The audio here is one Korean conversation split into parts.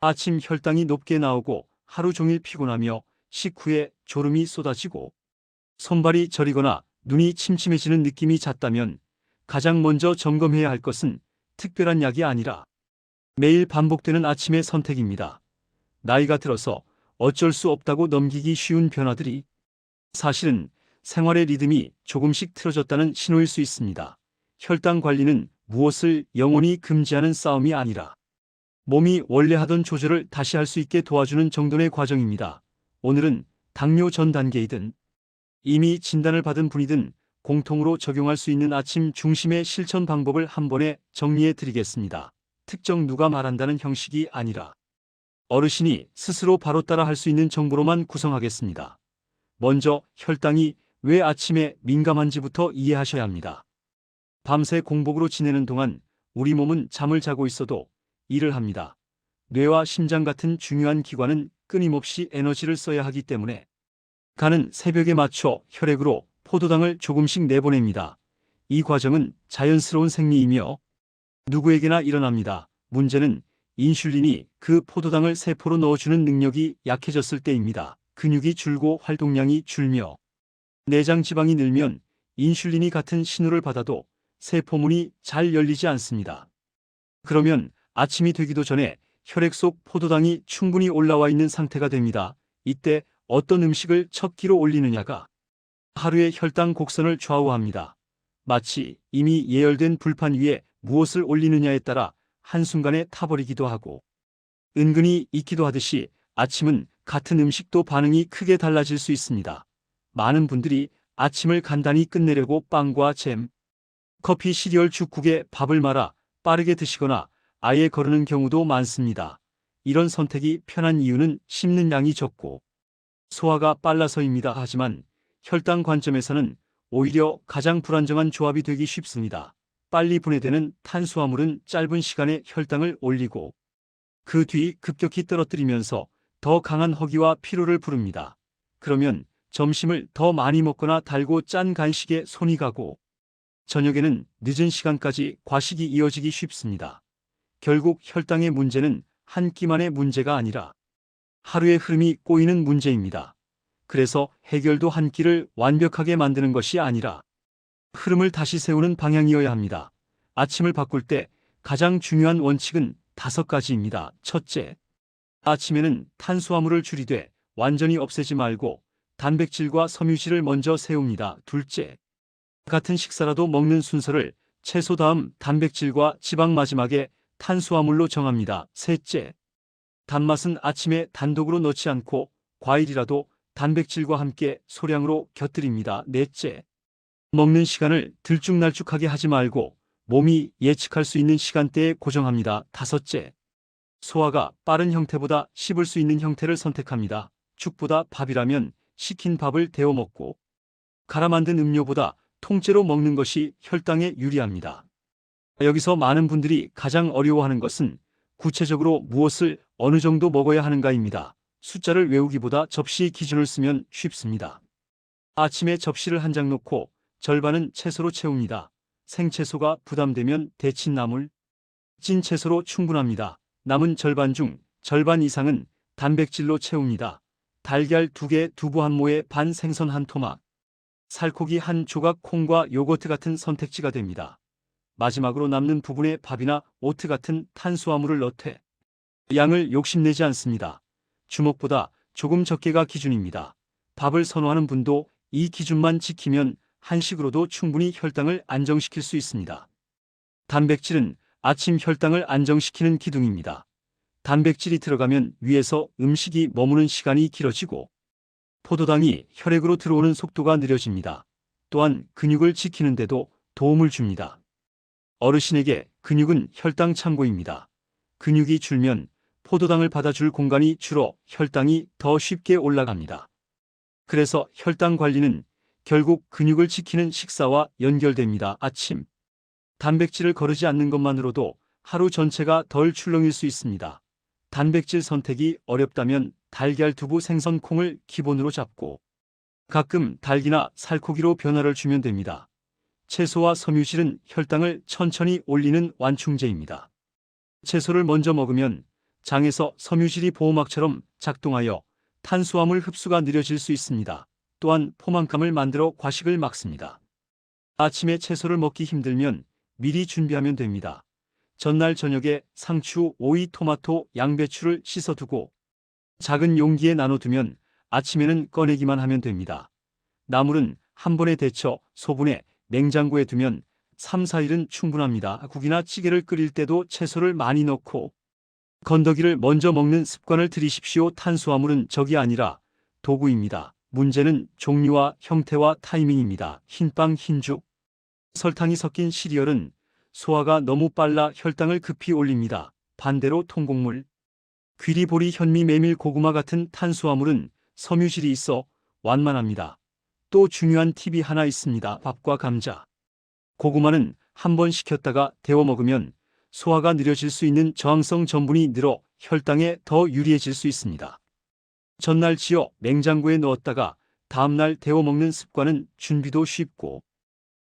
아침 혈당이 높게 나오고 하루 종일 피곤하며 식후에 졸음이 쏟아지고 손발이 저리거나 눈이 침침해지는 느낌이 잦다면 가장 먼저 점검해야 할 것은 특별한 약이 아니라 매일 반복되는 아침의 선택입니다. 나이가 들어서 어쩔 수 없다고 넘기기 쉬운 변화들이 사실은 생활의 리듬이 조금씩 틀어졌다는 신호일 수 있습니다. 혈당 관리는 무엇을 영원히 금지하는 싸움이 아니라 몸이 원래 하던 조절을 다시 할 수 있게 도와주는 정도의 과정입니다. 오늘은 당뇨 전 단계이든 이미 진단을 받은 분이든 공통으로 적용할 수 있는 아침 중심의 실천 방법을 한 번에 정리해 드리겠습니다. 특정 누가 말한다는 형식이 아니라 어르신이 스스로 바로 따라 할 수 있는 정보로만 구성하겠습니다. 먼저 혈당이 왜 아침에 민감한지부터 이해하셔야 합니다. 밤새 공복으로 지내는 동안 우리 몸은 잠을 자고 있어도 일을 합니다. 뇌와 심장 같은 중요한 기관은 끊임없이 에너지를 써야 하기 때문에 간은 새벽에 맞춰 혈액으로 포도당을 조금씩 내보냅니다. 이 과정은 자연스러운 생리이며 누구에게나 일어납니다. 문제는 인슐린이 그 포도당을 세포로 넣어주는 능력이 약해졌을 때입니다. 근육이 줄고 활동량이 줄며 내장 지방이 늘면 인슐린이 같은 신호를 받아도 세포문이 잘 열리지 않습니다. 그러면 아침이 되기도 전에 혈액 속 포도당이 충분히 올라와 있는 상태가 됩니다. 이때 어떤 음식을 첫 끼로 올리느냐가 하루의 혈당 곡선을 좌우합니다. 마치 이미 예열된 불판 위에 무엇을 올리느냐에 따라 한순간에 타버리기도 하고 은근히 익기도 하듯이 아침은 같은 음식도 반응이 크게 달라질 수 있습니다. 많은 분들이 아침을 간단히 끝내려고 빵과 잼, 커피, 시리얼, 죽국에 밥을 말아 빠르게 드시거나 아예 거르는 경우도 많습니다. 이런 선택이 편한 이유는 씹는 양이 적고 소화가 빨라서입니다. 하지만 혈당 관점에서는 오히려 가장 불안정한 조합이 되기 쉽습니다. 빨리 분해되는 탄수화물은 짧은 시간에 혈당을 올리고 그 뒤 급격히 떨어뜨리면서 더 강한 허기와 피로를 부릅니다. 그러면 점심을 더 많이 먹거나 달고 짠 간식에 손이 가고 저녁에는 늦은 시간까지 과식이 이어지기 쉽습니다. 결국 혈당의 문제는 한 끼만의 문제가 아니라 하루의 흐름이 꼬이는 문제입니다. 그래서 해결도 한 끼를 완벽하게 만드는 것이 아니라 흐름을 다시 세우는 방향이어야 합니다. 아침을 바꿀 때 가장 중요한 원칙은 5가지입니다. 첫째, 아침에는 탄수화물을 줄이되 완전히 없애지 말고 단백질과 섬유질을 먼저 세웁니다. 둘째, 같은 식사라도 먹는 순서를 채소 다음 단백질과 지방 마지막에 탄수화물로 정합니다. 셋째, 단맛은 아침에 단독으로 넣지 않고 과일이라도 단백질과 함께 소량으로 곁들입니다. 넷째, 먹는 시간을 들쭉날쭉하게 하지 말고 몸이 예측할 수 있는 시간대에 고정합니다. 다섯째, 소화가 빠른 형태보다 씹을 수 있는 형태를 선택합니다. 죽보다 밥이라면 식힌 밥을 데워 먹고 갈아 만든 음료보다 통째로 먹는 것이 혈당에 유리합니다. 여기서 많은 분들이 가장 어려워하는 것은 구체적으로 무엇을 어느 정도 먹어야 하는가입니다. 숫자를 외우기보다 접시 기준을 쓰면 쉽습니다. 아침에 접시를 한 장 놓고 절반은 채소로 채웁니다. 생채소가 부담되면 데친 나물, 찐 채소로 충분합니다. 남은 절반 중 절반 이상은 단백질로 채웁니다. 달걀 2개, 두부 한 모에 반, 생선 한 토막, 살코기 한 조각, 콩과 요거트 같은 선택지가 됩니다. 마지막으로 남는 부분에 밥이나 오트 같은 탄수화물을 넣되 양을 욕심내지 않습니다. 주먹보다 조금 적게가 기준입니다. 밥을 선호하는 분도 이 기준만 지키면 한식으로도 충분히 혈당을 안정시킬 수 있습니다. 단백질은 아침 혈당을 안정시키는 기둥입니다. 단백질이 들어가면 위에서 음식이 머무는 시간이 길어지고 포도당이 혈액으로 들어오는 속도가 느려집니다. 또한 근육을 지키는데도 도움을 줍니다. 어르신에게 근육은 혈당 창고입니다. 근육이 줄면 포도당을 받아줄 공간이 줄어 혈당이 더 쉽게 올라갑니다. 그래서 혈당 관리는 결국 근육을 지키는 식사와 연결됩니다. 아침 단백질을 거르지 않는 것만으로도 하루 전체가 덜 출렁일 수 있습니다. 단백질 선택이 어렵다면 달걀, 두부, 생선, 콩을 기본으로 잡고 가끔 닭이나 살코기로 변화를 주면 됩니다. 채소와 섬유질은 혈당을 천천히 올리는 완충제입니다. 채소를 먼저 먹으면 장에서 섬유질이 보호막처럼 작동하여 탄수화물 흡수가 느려질 수 있습니다. 또한 포만감을 만들어 과식을 막습니다. 아침에 채소를 먹기 힘들면 미리 준비하면 됩니다. 전날 저녁에 상추, 오이, 토마토, 양배추를 씻어두고 작은 용기에 나눠두면 아침에는 꺼내기만 하면 됩니다. 나물은 한 번에 데쳐 소분해 냉장고에 두면 3, 4일은 충분합니다. 국이나 찌개를 끓일 때도 채소를 많이 넣고 건더기를 먼저 먹는 습관을 들이십시오. 탄수화물은 적이 아니라 도구입니다. 문제는 종류와 형태와 타이밍입니다. 흰빵, 흰죽, 설탕이 섞인 시리얼은 소화가 너무 빨라 혈당을 급히 올립니다. 반대로 통곡물, 귀리, 보리, 현미, 메밀, 고구마 같은 탄수화물은 섬유질이 있어 완만합니다. 또 중요한 팁이 하나 있습니다. 밥과 감자, 고구마는 한번 식혔다가 데워 먹으면 소화가 느려질 수 있는 저항성 전분이 늘어 혈당에 더 유리해질 수 있습니다. 전날 지어 냉장고에 넣었다가 다음날 데워 먹는 습관은 준비도 쉽고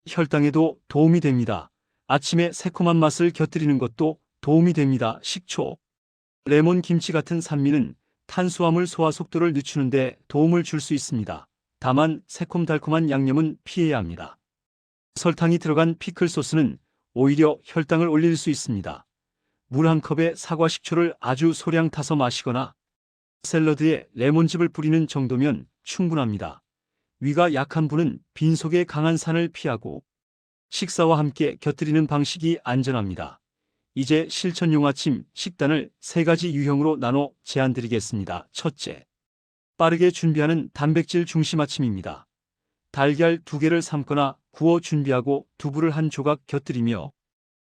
혈당에도 도움이 됩니다. 아침에 새콤한 맛을 곁들이는 것도 도움이 됩니다. 식초, 레몬, 김치 같은 산미는 탄수화물 소화 속도를 늦추는 데 도움을 줄 수 있습니다. 다만 새콤달콤한 양념은 피해야 합니다. 설탕이 들어간 피클 소스는 오히려 혈당을 올릴 수 있습니다. 물 한 컵에 사과 식초를 아주 소량 타서 마시거나 샐러드에 레몬즙을 뿌리는 정도면 충분합니다. 위가 약한 분은 빈속에 강한 산을 피하고 식사와 함께 곁들이는 방식이 안전합니다. 이제 실천용 아침 식단을 3가지 유형으로 나눠 제안드리겠습니다. 첫째, 빠르게 준비하는 단백질 중심 아침입니다. 달걀 2개를 삶거나 구워 준비하고 두부를 한 조각 곁들이며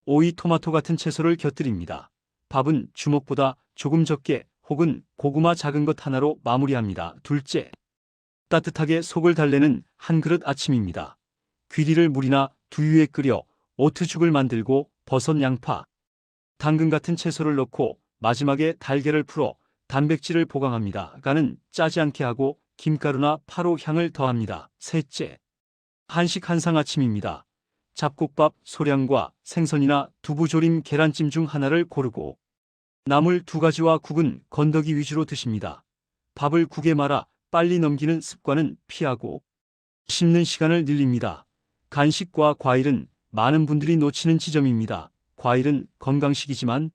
오이, 토마토 같은 채소를 곁들입니다. 밥은 주먹보다 조금 적게 혹은 고구마 작은 것 하나로 마무리합니다. 둘째, 따뜻하게 속을 달래는 한 그릇 아침입니다. 귀리를 물이나 두유에 끓여 오트죽을 만들고 버섯, 양파, 당근 같은 채소를 넣고 마지막에 달걀을 풀어 단백질을 보강합니다. 간은 짜지 않게 하고 김가루나 파로 향을 더합니다. 셋째, 한식 한상 아침입니다. 잡곡밥 소량과 생선이나 두부조림, 계란찜 중 하나를 고르고 나물 2가지와 국은 건더기 위주로 드십니다. 밥을 국에 말아 빨리 넘기는 습관은 피하고 씹는 시간을 늘립니다. 간식과 과일은 많은 분들이 놓치는 지점입니다. 과일은 건강식이지만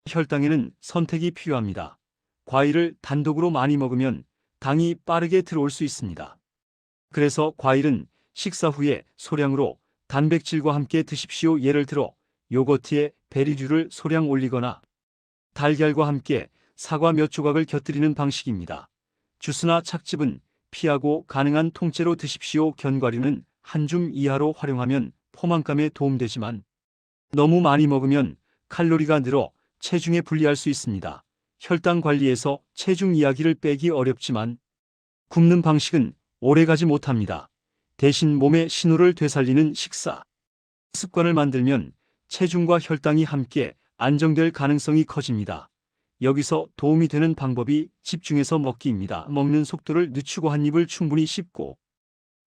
혈당에는 선택이 필요합니다. 과일을 단독으로 많이 먹으면 당이 빠르게 들어올 수 있습니다. 그래서 과일은 식사 후에 소량으로 단백질과 함께 드십시오. 예를 들어 요거트에 베리류를 소량 올리거나 달걀과 함께 사과 몇 조각을 곁들이는 방식입니다. 주스나 착즙은 피하고 가능한 통째로 드십시오. 견과류는 한 줌 이하로 활용하면 포만감에 도움되지만 너무 많이 먹으면 칼로리가 늘어 체중에 불리할 수 있습니다. 혈당 관리에서 체중 이야기를 빼기 어렵지만 굶는 방식은 오래가지 못합니다. 대신 몸의 신호를 되살리는 식사 습관을 만들면 체중과 혈당이 함께 안정될 가능성이 커집니다. 여기서 도움이 되는 방법이 집중해서 먹기입니다. 먹는 속도를 늦추고 한 입을 충분히 씹고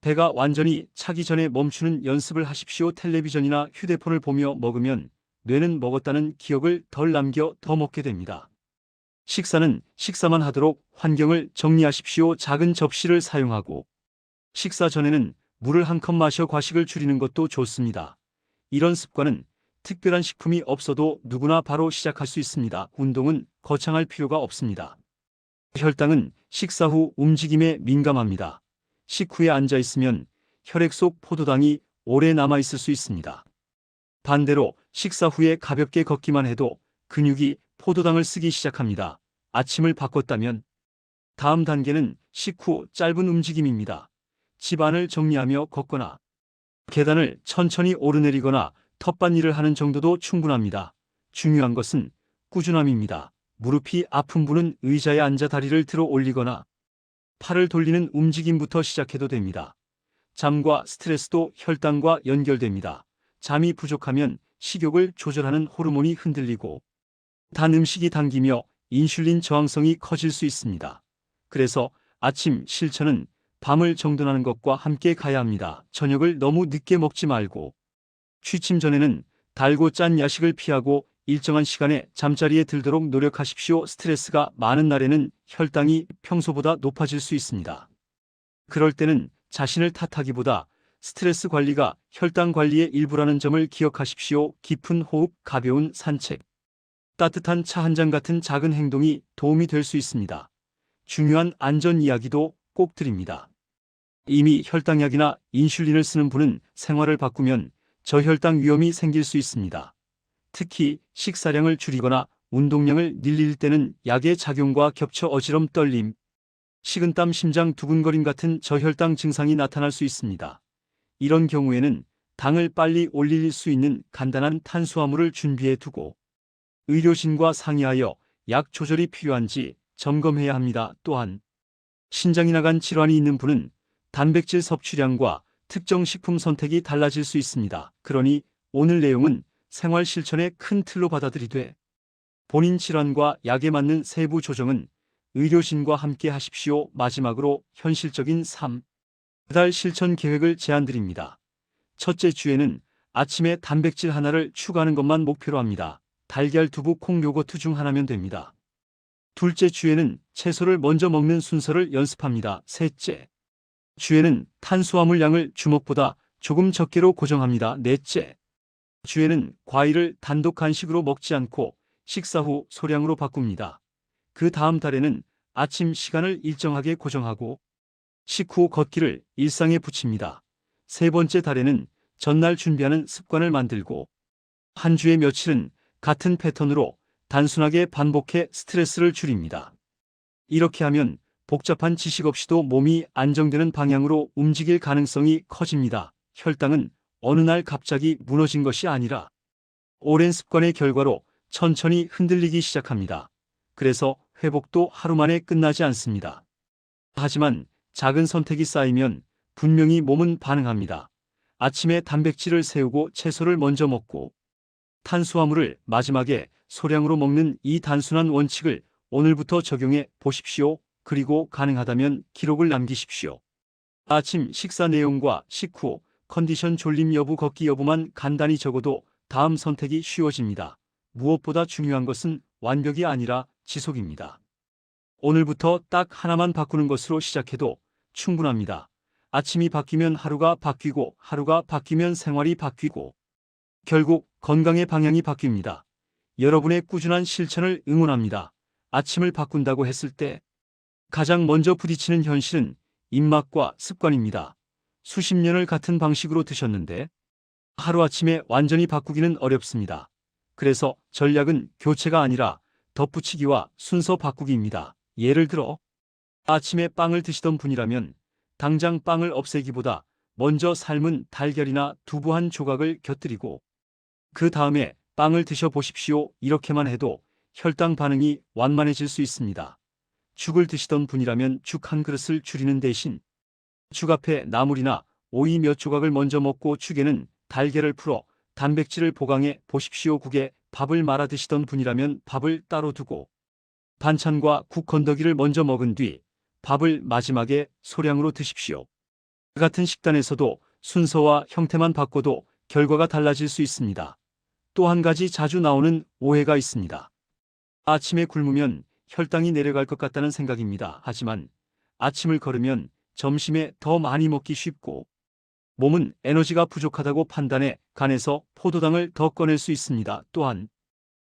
배가 완전히 차기 전에 멈추는 연습을 하십시오. 텔레비전이나 휴대폰을 보며 먹으면 뇌는 먹었다는 기억을 덜 남겨 더 먹게 됩니다. 식사는 식사만 하도록 환경을 정리하십시오. 작은 접시를 사용하고 식사 전에는 물을 한 컵 마셔 과식을 줄이는 것도 좋습니다. 이런 습관은 특별한 식품이 없어도 누구나 바로 시작할 수 있습니다. 운동은 거창할 필요가 없습니다. 혈당은 식사 후 움직임에 민감합니다. 식후에 앉아 있으면 혈액 속 포도당이 오래 남아 있을 수 있습니다. 반대로 식사 후에 가볍게 걷기만 해도 근육이 포도당을 쓰기 시작합니다. 아침을 바꿨다면 다음 단계는 식후 짧은 움직임입니다. 집 안을 정리하며 걷거나 계단을 천천히 오르내리거나 텃밭일을 하는 정도도 충분합니다. 중요한 것은 꾸준함입니다. 무릎이 아픈 분은 의자에 앉아 다리를 들어 올리거나 팔을 돌리는 움직임부터 시작해도 됩니다. 잠과 스트레스도 혈당과 연결됩니다. 잠이 부족하면 식욕을 조절하는 호르몬이 흔들리고 단 음식이 당기며 인슐린 저항성이 커질 수 있습니다. 그래서 아침 실천은 밤을 정돈하는 것과 함께 가야 합니다. 저녁을 너무 늦게 먹지 말고 취침 전에는 달고 짠 야식을 피하고 일정한 시간에 잠자리에 들도록 노력하십시오. 스트레스가 많은 날에는 혈당이 평소보다 높아질 수 있습니다. 그럴 때는 자신을 탓하기보다 스트레스 관리가 혈당 관리의 일부라는 점을 기억하십시오. 깊은 호흡, 가벼운 산책, 따뜻한 차 한 잔 같은 작은 행동이 도움이 될 수 있습니다. 중요한 안전 이야기도 꼭 드립니다. 이미 혈당약이나 인슐린을 쓰는 분은 생활을 바꾸면 저혈당 위험이 생길 수 있습니다. 특히 식사량을 줄이거나 운동량을 늘릴 때는 약의 작용과 겹쳐 어지럼, 떨림, 식은땀, 심장 두근거림 같은 저혈당 증상이 나타날 수 있습니다. 이런 경우에는 당을 빨리 올릴 수 있는 간단한 탄수화물을 준비해 두고 의료진과 상의하여 약 조절이 필요한지 점검해야 합니다. 또한 신장이나 간 질환이 있는 분은 단백질 섭취량과 특정 식품 선택이 달라질 수 있습니다. 그러니 오늘 내용은 생활 실천의 큰 틀로 받아들이되 본인 질환과 약에 맞는 세부 조정은 의료진과 함께 하십시오. 마지막으로 현실적인 3달 실천 계획을 제안드립니다. 첫째 주에는 아침에 단백질 하나를 추가하는 것만 목표로 합니다. 달걀, 두부, 콩, 요거트 중 하나면 됩니다. 둘째 주에는 채소를 먼저 먹는 순서를 연습합니다. 셋째 주에는 탄수화물 양을 주먹보다 조금 적게로 고정합니다. 넷째 주에는 과일을 단독 간식으로 먹지 않고 식사 후 소량으로 바꿉니다. 그 다음 달에는 아침 시간을 일정하게 고정하고 식후 걷기를 일상에 붙입니다. 세 번째 달에는 전날 준비하는 습관을 만들고 한 주에 며칠은 같은 패턴으로 단순하게 반복해 스트레스를 줄입니다. 이렇게 하면 복잡한 지식 없이도 몸이 안정되는 방향으로 움직일 가능성이 커집니다. 혈당은 어느 날 갑자기 무너진 것이 아니라 오랜 습관의 결과로 천천히 흔들리기 시작합니다. 그래서 회복도 하루 만에 끝나지 않습니다. 하지만 작은 선택이 쌓이면 분명히 몸은 반응합니다. 아침에 단백질을 세우고 채소를 먼저 먹고 탄수화물을 마지막에 소량으로 먹는 이 단순한 원칙을 오늘부터 적용해 보십시오. 그리고 가능하다면 기록을 남기십시오. 아침 식사 내용과 식후 컨디션, 졸림 여부, 걷기 여부만 간단히 적어도 다음 선택이 쉬워집니다. 무엇보다 중요한 것은 완벽이 아니라 지속입니다. 오늘부터 딱 하나만 바꾸는 것으로 시작해도 충분합니다. 아침이 바뀌면 하루가 바뀌고 하루가 바뀌면 생활이 바뀌고 결국 건강의 방향이 바뀝니다. 여러분의 꾸준한 실천을 응원합니다. 아침을 바꾼다고 했을 때 가장 먼저 부딪히는 현실은 입맛과 습관입니다. 수십 년을 같은 방식으로 드셨는데 하루아침에 완전히 바꾸기는 어렵습니다. 그래서 전략은 교체가 아니라 덧붙이기와 순서 바꾸기입니다. 예를 들어 아침에 빵을 드시던 분이라면 당장 빵을 없애기보다 먼저 삶은 달걀이나 두부 한 조각을 곁들이고 그 다음에 빵을 드셔보십시오. 이렇게만 해도 혈당 반응이 완만해질 수 있습니다. 죽을 드시던 분이라면 죽 한 그릇을 줄이는 대신 죽 앞에 나물이나 오이 몇 조각을 먼저 먹고 죽에는 달걀을 풀어 단백질을 보강해 보십시오. 국에 밥을 말아 드시던 분이라면 밥을 따로 두고 반찬과 국 건더기를 먼저 먹은 뒤 밥을 마지막에 소량으로 드십시오. 같은 식단에서도 순서와 형태만 바꿔도 결과가 달라질 수 있습니다. 또 한 가지 자주 나오는 오해가 있습니다. 아침에 굶으면 혈당이 내려갈 것 같다는 생각입니다. 하지만 아침을 거르면 점심에 더 많이 먹기 쉽고 몸은 에너지가 부족하다고 판단해 간에서 포도당을 더 꺼낼 수 있습니다. 또한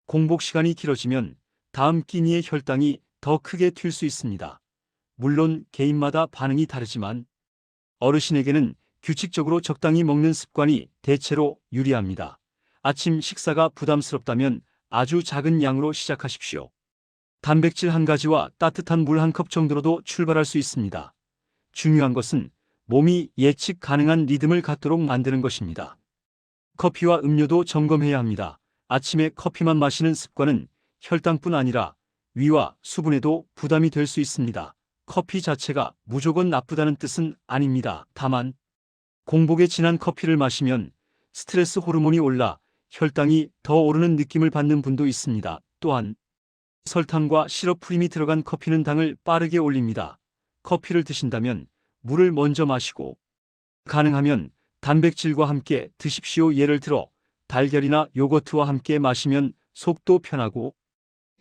공복 시간이 길어지면 다음 끼니의 혈당이 더 크게 튈 수 있습니다. 물론 개인마다 반응이 다르지만 어르신에게는 규칙적으로 적당히 먹는 습관이 대체로 유리합니다. 아침 식사가 부담스럽다면 아주 작은 양으로 시작하십시오. 단백질 한 가지와 따뜻한 물 한 컵 정도로도 출발할 수 있습니다. 중요한 것은 몸이 예측 가능한 리듬을 갖도록 만드는 것입니다. 커피와 음료도 점검해야 합니다. 아침에 커피만 마시는 습관은 혈당뿐 아니라 위와 수분에도 부담이 될 수 있습니다. 커피 자체가 무조건 나쁘다는 뜻은 아닙니다. 다만 공복에 진한 커피를 마시면 스트레스 호르몬이 올라 혈당이 더 오르는 느낌을 받는 분도 있습니다. 또한 설탕과 시럽 프림이 들어간 커피는 당을 빠르게 올립니다. 커피를 드신다면 물을 먼저 마시고 가능하면 단백질과 함께 드십시오. 예를 들어 달걀이나 요거트와 함께 마시면 속도 편하고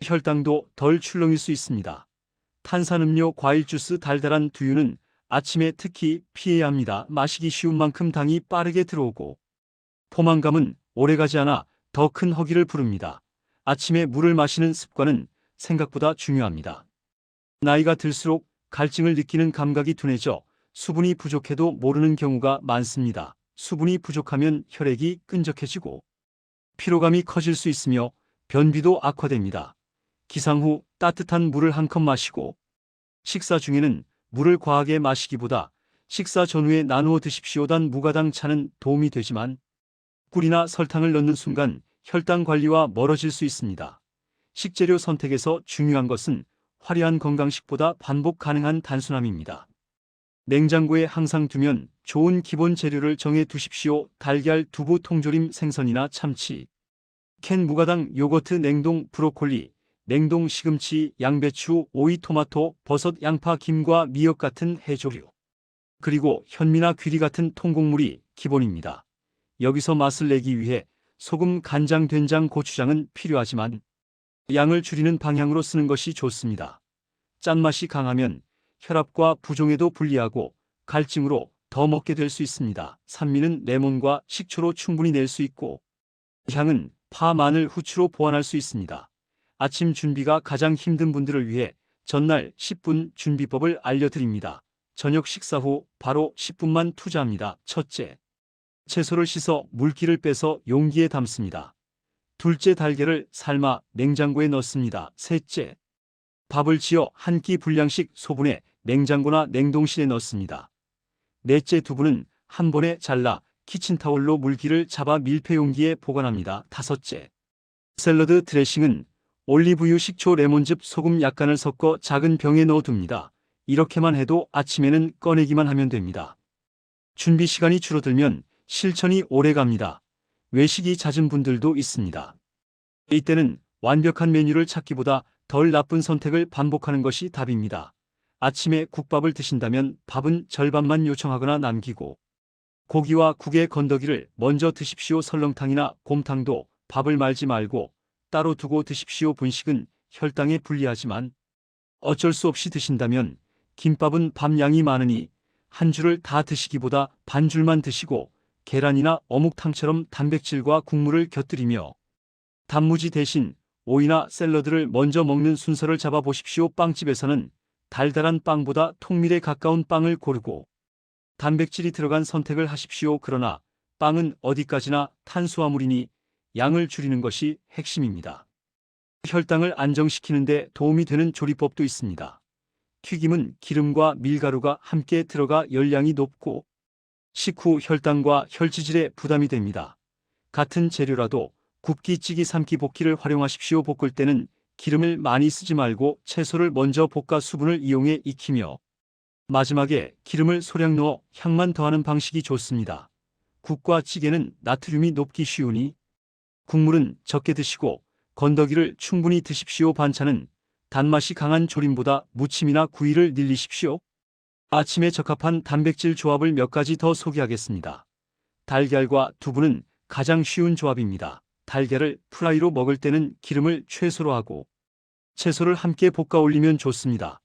혈당도 덜 출렁일 수 있습니다. 탄산음료, 과일주스, 달달한 두유는 아침에 특히 피해야 합니다. 마시기 쉬운 만큼 당이 빠르게 들어오고 포만감은 오래가지 않아 더 큰 허기를 부릅니다. 아침에 물을 마시는 습관은 생각보다 중요합니다. 나이가 들수록 갈증을 느끼는 감각이 둔해져 수분이 부족해도 모르는 경우가 많습니다. 수분이 부족하면 혈액이 끈적해지고 피로감이 커질 수 있으며 변비도 악화됩니다. 기상 후 따뜻한 물을 한 컵 마시고 식사 중에는 물을 과하게 마시기보다 식사 전후에 나누어 드십시오. 단 무가당 차는 도움이 되지만 꿀이나 설탕을 넣는 순간 혈당 관리와 멀어질 수 있습니다. 식재료 선택에서 중요한 것은 화려한 건강식보다 반복 가능한 단순함입니다. 냉장고에 항상 두면 좋은 기본 재료를 정해 두십시오. 달걀, 두부, 통조림, 생선이나 참치, 캔 무가당 요거트, 냉동 브로콜리, 냉동 시금치, 양배추, 오이, 토마토, 버섯, 양파, 김과 미역 같은 해조류, 그리고 현미나 귀리 같은 통곡물이 기본입니다. 여기서 맛을 내기 위해 소금, 간장, 된장, 고추장은 필요하지만 양을 줄이는 방향으로 쓰는 것이 좋습니다. 짠맛이 강하면 혈압과 부종에도 불리하고 갈증으로 더 먹게 될 수 있습니다. 산미는 레몬과 식초로 충분히 낼 수 있고 향은 파, 마늘, 후추로 보완할 수 있습니다. 아침 준비가 가장 힘든 분들을 위해 전날 10분 준비법을 알려드립니다. 저녁 식사 후 바로 10분만 투자합니다. 첫째, 채소를 씻어 물기를 빼서 용기에 담습니다. 둘째, 달걀을 삶아 냉장고에 넣습니다. 셋째, 밥을 지어 한 끼 분량씩 소분해 냉장고나 냉동실에 넣습니다. 넷째, 두부는 한 번에 잘라 키친타올로 물기를 잡아 밀폐 용기에 보관합니다. 다섯째, 샐러드 드레싱은 올리브유, 식초, 레몬즙, 소금 약간을 섞어 작은 병에 넣어둡니다. 이렇게만 해도 아침에는 꺼내기만 하면 됩니다. 준비 시간이 줄어들면 실천이 오래갑니다. 외식이 잦은 분들도 있습니다. 이때는 완벽한 메뉴를 찾기보다 덜 나쁜 선택을 반복하는 것이 답입니다. 아침에 국밥을 드신다면 밥은 절반만 요청하거나 남기고 고기와 국의 건더기를 먼저 드십시오. 설렁탕이나 곰탕도 밥을 말지 말고 따로 두고 드십시오. 분식은 혈당에 불리하지만 어쩔 수 없이 드신다면 김밥은 밥 양이 많으니 한 줄을 다 드시기보다 반 줄만 드시고 계란이나 어묵탕처럼 단백질과 국물을 곁들이며 단무지 대신 오이나 샐러드를 먼저 먹는 순서를 잡아보십시오. 빵집에서는 달달한 빵보다 통밀에 가까운 빵을 고르고 단백질이 들어간 선택을 하십시오. 그러나 빵은 어디까지나 탄수화물이니 양을 줄이는 것이 핵심입니다. 혈당을 안정시키는 데 도움이 되는 조리법도 있습니다. 튀김은 기름과 밀가루가 함께 들어가 열량이 높고 식후 혈당과 혈지질에 부담이 됩니다. 같은 재료라도 굽기, 찌기, 삶기, 볶기를 활용하십시오. 볶을 때는 기름을 많이 쓰지 말고 채소를 먼저 볶아 수분을 이용해 익히며 마지막에 기름을 소량 넣어 향만 더하는 방식이 좋습니다. 국과 찌개는 나트륨이 높기 쉬우니 국물은 적게 드시고 건더기를 충분히 드십시오. 반찬은 단맛이 강한 조림보다 무침이나 구이를 늘리십시오. 아침에 적합한 단백질 조합을 몇 가지 더 소개하겠습니다. 달걀과 두부는 가장 쉬운 조합입니다. 달걀을 프라이로 먹을 때는 기름을 최소로 하고 채소를 함께 볶아 올리면 좋습니다.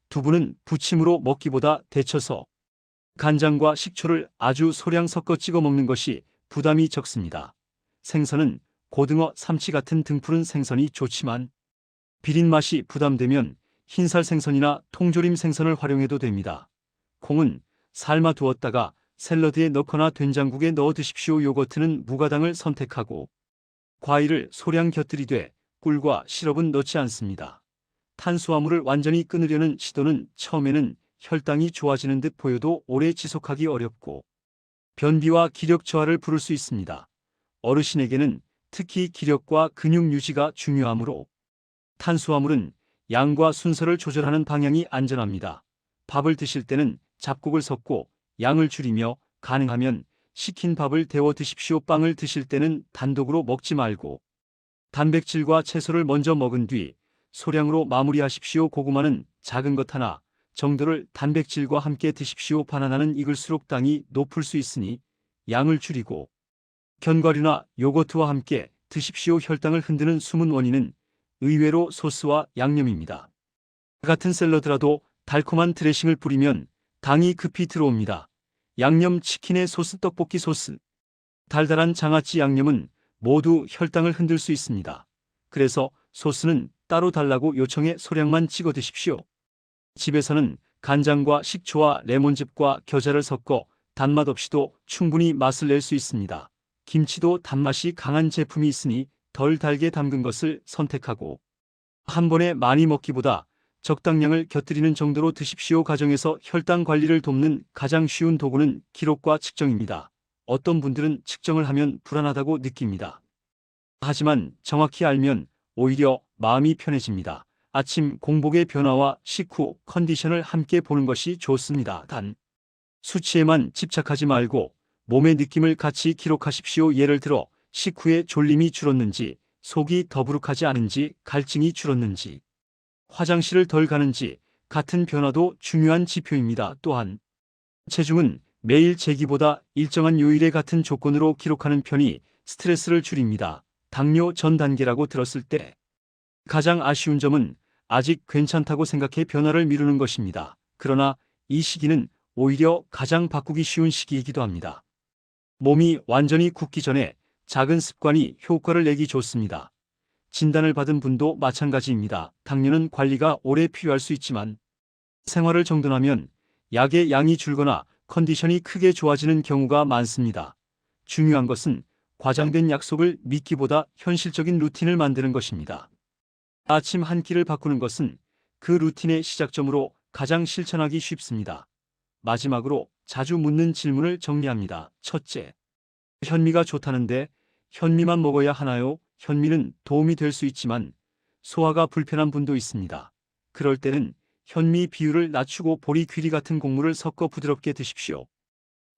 두부는 부침으로 먹기보다 데쳐서 간장과 식초를 아주 소량 섞어 찍어 먹는 것이 부담이 적습니다. 생선은 고등어, 삼치 같은 등푸른 생선이 좋지만 비린 맛이 부담되면 흰살 생선이나 통조림 생선을 활용해도 됩니다. 콩은 삶아 두었다가 샐러드에 넣거나 된장국에 넣어 드십시오. 요거트는 무가당을 선택하고 과일을 소량 곁들이되 꿀과 시럽은 넣지 않습니다. 탄수화물을 완전히 끊으려는 시도는 처음에는 혈당이 좋아지는 듯 보여도 오래 지속하기 어렵고 변비와 기력 저하를 부를 수 있습니다. 어르신에게는 특히 기력과 근육 유지가 중요하므로 탄수화물은 양과 순서를 조절하는 방향이 안전합니다. 밥을 드실 때는 잡곡을 섞고 양을 줄이며 가능하면 식힌 밥을 데워 드십시오. 빵을 드실 때는 단독으로 먹지 말고 단백질과 채소를 먼저 먹은 뒤 소량으로 마무리하십시오. 고구마는 작은 것 하나 정도를 단백질과 함께 드십시오. 바나나는 익을수록 당이 높을 수 있으니 양을 줄이고 견과류나 요거트와 함께 드십시오. 혈당을 흔드는 숨은 원인은 의외로 소스와 양념입니다. 같은 샐러드라도 달콤한 드레싱을 뿌리면 당이 급히 들어옵니다. 양념 치킨의 소스, 떡볶이 소스, 달달한 장아찌 양념은 모두 혈당을 흔들 수 있습니다. 그래서 소스는 따로 달라고 요청해 소량만 찍어 드십시오. 집에서는 간장과 식초와 레몬즙과 겨자를 섞어 단맛 없이도 충분히 맛을 낼 수 있습니다. 김치도 단맛이 강한 제품이 있으니 덜 달게 담근 것을 선택하고 한 번에 많이 먹기보다 적당량을 곁들이는 정도로 드십시오. 가정에서 혈당 관리를 돕는 가장 쉬운 도구는 기록과 측정입니다. 어떤 분들은 측정을 하면 불안하다고 느낍니다. 하지만 정확히 알면 오히려 마음이 편해집니다. 아침 공복의 변화와 식후 컨디션을 함께 보는 것이 좋습니다. 단, 수치에만 집착하지 말고 몸의 느낌을 같이 기록하십시오. 예를 들어 식후에 졸림이 줄었는지, 속이 더부룩하지 않은지, 갈증이 줄었는지, 화장실을 덜 가는지 같은 변화도 중요한 지표입니다. 또한 체중은 매일 재기보다 일정한 요일에 같은 조건으로 기록하는 편이 스트레스를 줄입니다. 당뇨 전 단계라고 들었을 때 가장 아쉬운 점은 아직 괜찮다고 생각해 변화를 미루는 것입니다. 그러나 이 시기는 오히려 가장 바꾸기 쉬운 시기이기도 합니다. 몸이 완전히 굳기 전에 작은 습관이 효과를 내기 좋습니다. 진단을 받은 분도 마찬가지입니다. 당뇨는 관리가 오래 필요할 수 있지만 생활을 정돈하면 약의 양이 줄거나 컨디션이 크게 좋아지는 경우가 많습니다. 중요한 것은 과장된 약속을 믿기보다 현실적인 루틴을 만드는 것입니다. 아침 한 끼를 바꾸는 것은 그 루틴의 시작점으로 가장 실천하기 쉽습니다. 마지막으로 자주 묻는 질문을 정리합니다. 첫째, 현미가 좋다는데 현미만 먹어야 하나요? 현미는 도움이 될 수 있지만 소화가 불편한 분도 있습니다. 그럴 때는 현미 비율을 낮추고 보리, 귀리 같은 곡물을 섞어 부드럽게 드십시오.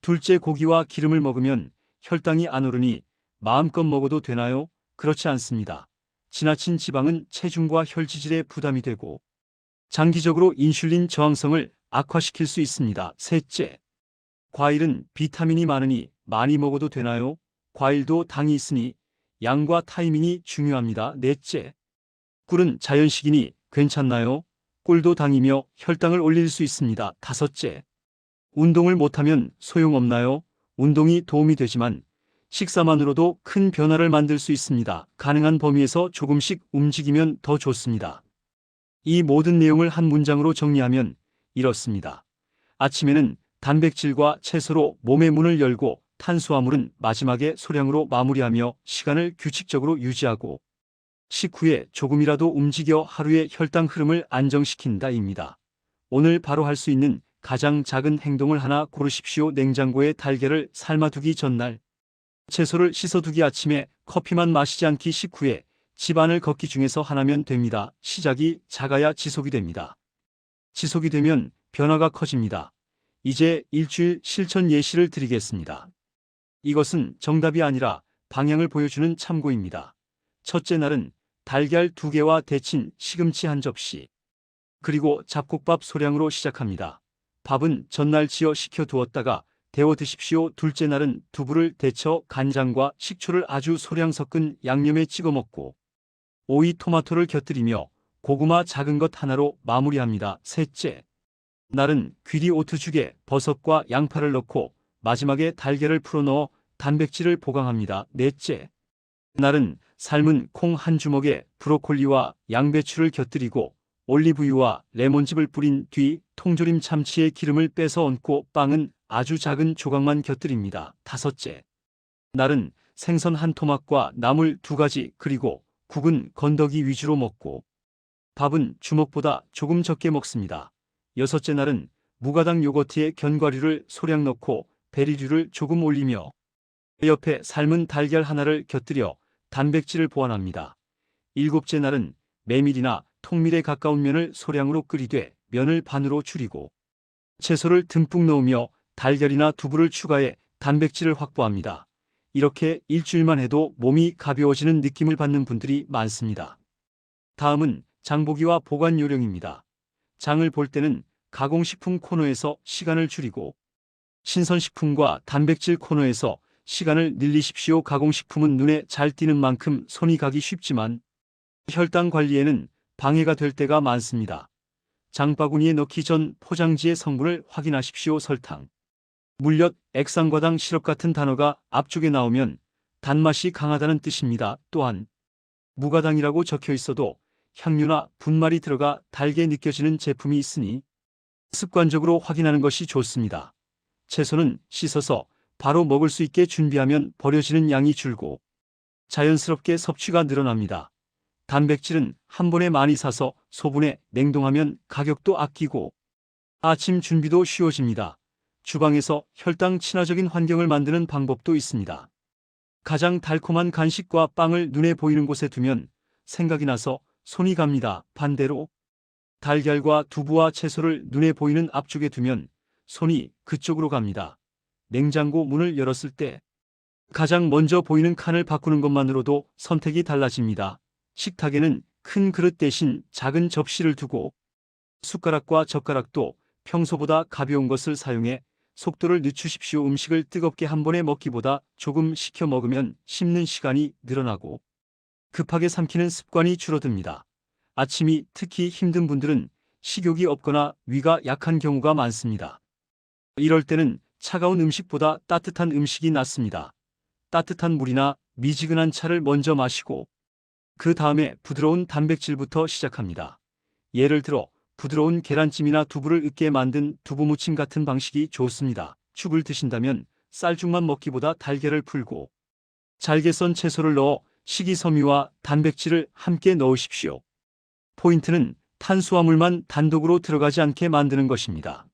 둘째, 고기와 기름을 먹으면 혈당이 안 오르니 마음껏 먹어도 되나요? 그렇지 않습니다. 지나친 지방은 체중과 혈지질에 부담이 되고 장기적으로 인슐린 저항성을 악화시킬 수 있습니다. 셋째, 과일은 비타민이 많으니 많이 먹어도 되나요? 과일도 당이 있으니 양과 타이밍이 중요합니다. 넷째, 꿀은 자연식이니 괜찮나요? 꿀도 당이며 혈당을 올릴 수 있습니다. 다섯째, 운동을 못하면 소용없나요? 운동이 도움이 되지만 식사만으로도 큰 변화를 만들 수 있습니다. 가능한 범위에서 조금씩 움직이면 더 좋습니다. 이 모든 내용을 한 문장으로 정리하면 이렇습니다. 아침에는 단백질과 채소로 몸의 문을 열고 탄수화물은 마지막에 소량으로 마무리하며 시간을 규칙적으로 유지하고 식후에 조금이라도 움직여 하루의 혈당 흐름을 안정시킨다입니다. 오늘 바로 할 수 있는 가장 작은 행동을 하나 고르십시오. 냉장고에 달걀을 삶아두기, 전날 채소를 씻어두기, 아침에 커피만 마시지 않기, 식후에 집 안을 걷기 중에서 하나면 됩니다. 시작이 작아야 지속이 됩니다. 지속이 되면 변화가 커집니다. 이제 일주일 실천 예시를 드리겠습니다. 이것은 정답이 아니라 방향을 보여주는 참고입니다. 첫째 날은 달걀 2개와 데친 시금치 한 접시, 그리고 잡곡밥 소량으로 시작합니다. 밥은 전날 지어 식혀두었다가 데워 드십시오. 둘째 날은 두부를 데쳐 간장과 식초를 아주 소량 섞은 양념에 찍어 먹고 오이, 토마토를 곁들이며 고구마 작은 것 하나로 마무리합니다. 셋째 날은 귀리 오트죽에 버섯과 양파를 넣고 마지막에 달걀을 풀어넣어 단백질을 보강합니다. 넷째 날은 삶은 콩 한 주먹에 브로콜리와 양배추를 곁들이고 올리브유와 레몬즙을 뿌린 뒤 통조림 참치에 기름을 빼서 얹고 빵은 아주 작은 조각만 곁들입니다. 다섯째 날은 생선 한 토막과 나물 2가지, 그리고 국은 건더기 위주로 먹고 밥은 주먹보다 조금 적게 먹습니다. 여섯째 날은 무가당 요거트에 견과류를 소량 넣고 베리류를 조금 올리며 옆에 삶은 달걀 하나를 곁들여 단백질을 보완합니다. 일곱째 날은 메밀이나 통밀에 가까운 면을 소량으로 끓이되 면을 반으로 줄이고 채소를 듬뿍 넣으며 달걀이나 두부를 추가해 단백질을 확보합니다. 이렇게 일주일만 해도 몸이 가벼워지는 느낌을 받는 분들이 많습니다. 다음은 장보기와 보관 요령입니다. 장을 볼 때는 가공식품 코너에서 시간을 줄이고 신선식품과 단백질 코너에서 시간을 늘리십시오. 가공식품은 눈에 잘 띄는 만큼 손이 가기 쉽지만 혈당 관리에는 방해가 될 때가 많습니다. 장바구니에 넣기 전 포장지의 성분을 확인하십시오. 설탕, 물엿, 액상과당, 시럽 같은 단어가 앞쪽에 나오면 단맛이 강하다는 뜻입니다. 또한 무가당이라고 적혀 있어도 향료나 분말이 들어가 달게 느껴지는 제품이 있으니 습관적으로 확인하는 것이 좋습니다. 채소는 씻어서 바로 먹을 수 있게 준비하면 버려지는 양이 줄고 자연스럽게 섭취가 늘어납니다. 단백질은 한 번에 많이 사서 소분해 냉동하면 가격도 아끼고 아침 준비도 쉬워집니다. 주방에서 혈당 친화적인 환경을 만드는 방법도 있습니다. 가장 달콤한 간식과 빵을 눈에 보이는 곳에 두면 생각이 나서 손이 갑니다. 반대로 달걀과 두부와 채소를 눈에 보이는 앞쪽에 두면 손이 그쪽으로 갑니다. 냉장고 문을 열었을 때 가장 먼저 보이는 칸을 바꾸는 것만으로도 선택이 달라집니다. 식탁에는 큰 그릇 대신 작은 접시를 두고 숟가락과 젓가락도 평소보다 가벼운 것을 사용해 속도를 늦추십시오. 음식을 뜨겁게 한 번에 먹기보다 조금 식혀 먹으면 씹는 시간이 늘어나고 급하게 삼키는 습관이 줄어듭니다. 아침이 특히 힘든 분들은 식욕이 없거나 위가 약한 경우가 많습니다. 이럴 때는 차가운 음식보다 따뜻한 음식이 낫습니다. 따뜻한 물이나 미지근한 차를 먼저 마시고 그 다음에 부드러운 단백질부터 시작합니다. 예를 들어 부드러운 계란찜이나 두부를 으깨 만든 두부무침 같은 방식이 좋습니다. 죽을 드신다면 쌀죽만 먹기보다 달걀을 풀고 잘게 썬 채소를 넣어 식이섬유와 단백질을 함께 넣으십시오. 포인트는 탄수화물만 단독으로 들어가지 않게 만드는 것입니다.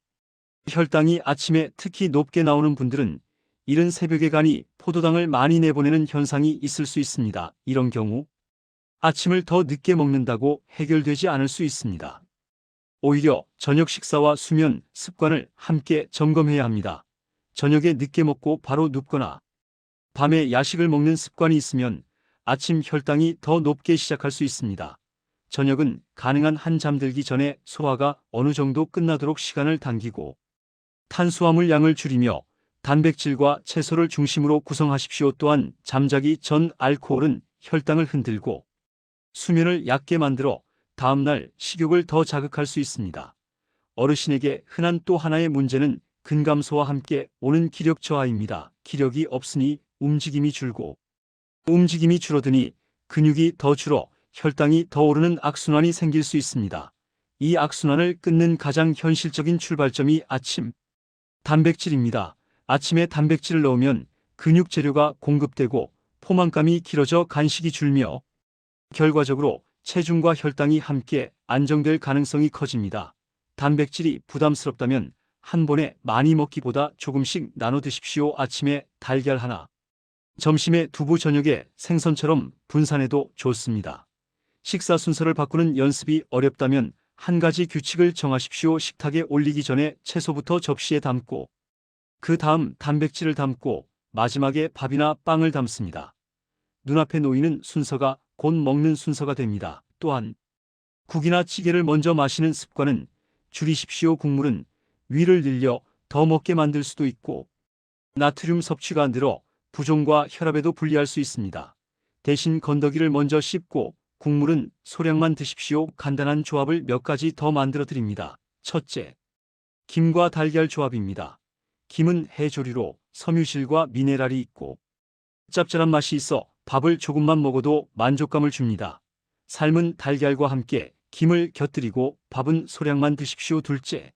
혈당이 아침에 특히 높게 나오는 분들은 이른 새벽에 간이 포도당을 많이 내보내는 현상이 있을 수 있습니다. 이런 경우 아침을 더 늦게 먹는다고 해결되지 않을 수 있습니다. 오히려 저녁 식사와 수면 습관을 함께 점검해야 합니다. 저녁에 늦게 먹고 바로 눕거나 밤에 야식을 먹는 습관이 있으면 아침 혈당이 더 높게 시작할 수 있습니다. 저녁은 가능한 한 잠들기 전에 소화가 어느 정도 끝나도록 시간을 당기고 탄수화물 양을 줄이며 단백질과 채소를 중심으로 구성하십시오. 또한 잠자기 전 알코올은 혈당을 흔들고 수면을 얕게 만들어 다음날 식욕을 더 자극할 수 있습니다. 어르신에게 흔한 또 하나의 문제는 근감소와 함께 오는 기력 저하입니다. 기력이 없으니 움직임이 줄고 움직임이 줄어드니 근육이 더 줄어 혈당이 더 오르는 악순환이 생길 수 있습니다. 이 악순환을 끊는 가장 현실적인 출발점이 아침 단백질입니다. 아침에 단백질을 넣으면 근육 재료가 공급되고 포만감이 길어져 간식이 줄며 결과적으로 체중과 혈당이 함께 안정될 가능성이 커집니다. 단백질이 부담스럽다면 한 번에 많이 먹기보다 조금씩 나눠 드십시오. 아침에 달걀 하나, 점심에 두부, 저녁에 생선처럼 분산해도 좋습니다. 식사 순서를 바꾸는 연습이 어렵다면 한 가지 규칙을 정하십시오. 식탁에 올리기 전에 채소부터 접시에 담고 그 다음 단백질을 담고 마지막에 밥이나 빵을 담습니다. 눈앞에 놓이는 순서가 곧 먹는 순서가 됩니다. 또한 국이나 찌개를 먼저 마시는 습관은 줄이십시오. 국물은 위를 늘려 더 먹게 만들 수도 있고 나트륨 섭취가 늘어 부종과 혈압에도 불리할 수 있습니다. 대신 건더기를 먼저 씹고 국물은 소량만 드십시오. 간단한 조합을 몇 가지 더 만들어 드립니다. 첫째, 김과 달걀 조합입니다. 김은 해조류로 섬유질과 미네랄이 있고 짭짤한 맛이 있어 밥을 조금만 먹어도 만족감을 줍니다. 삶은 달걀과 함께 김을 곁들이고 밥은 소량만 드십시오. 둘째,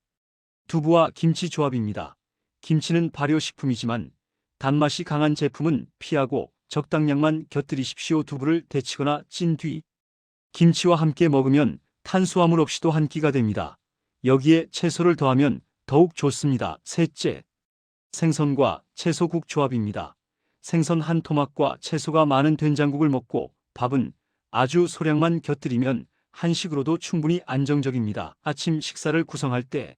두부와 김치 조합입니다. 김치는 발효식품이지만 단맛이 강한 제품은 피하고 적당량만 곁들이십시오. 두부를 데치거나 찐 뒤 김치와 함께 먹으면 탄수화물 없이도 한 끼가 됩니다. 여기에 채소를 더하면 더욱 좋습니다. 셋째, 생선과 채소국 조합입니다. 생선 한 토막과 채소가 많은 된장국을 먹고 밥은 아주 소량만 곁들이면 한식으로도 충분히 안정적입니다. 아침 식사를 구성할 때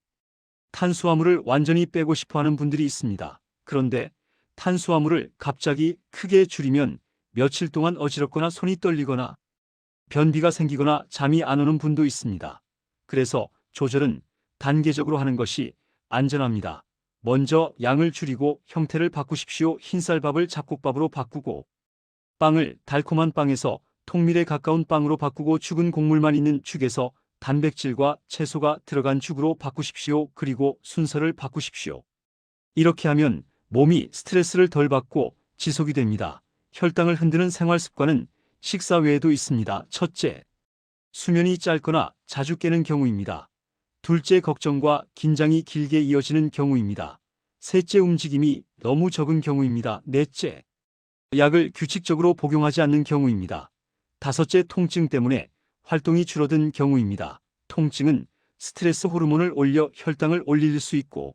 탄수화물을 완전히 빼고 싶어 하는 분들이 있습니다. 그런데 탄수화물을 갑자기 크게 줄이면 며칠 동안 어지럽거나 손이 떨리거나 변비가 생기거나 잠이 안 오는 분도 있습니다. 그래서 조절은 단계적으로 하는 것이 안전합니다. 먼저 양을 줄이고 형태를 바꾸십시오. 흰쌀밥을 잡곡밥으로 바꾸고 빵을 달콤한 빵에서 통밀에 가까운 빵으로 바꾸고 죽은 곡물만 있는 죽에서 단백질과 채소가 들어간 죽으로 바꾸십시오. 그리고 순서를 바꾸십시오. 이렇게 하면 몸이 스트레스를 덜 받고 지속이 됩니다. 혈당을 흔드는 생활 습관은 식사 외에도 있습니다. 첫째, 수면이 짧거나 자주 깨는 경우입니다. 둘째, 걱정과 긴장이 길게 이어지는 경우입니다. 셋째, 움직임이 너무 적은 경우입니다. 넷째, 약을 규칙적으로 복용하지 않는 경우입니다. 다섯째, 통증 때문에 활동이 줄어든 경우입니다. 통증은 스트레스 호르몬을 올려 혈당을 올릴 수 있고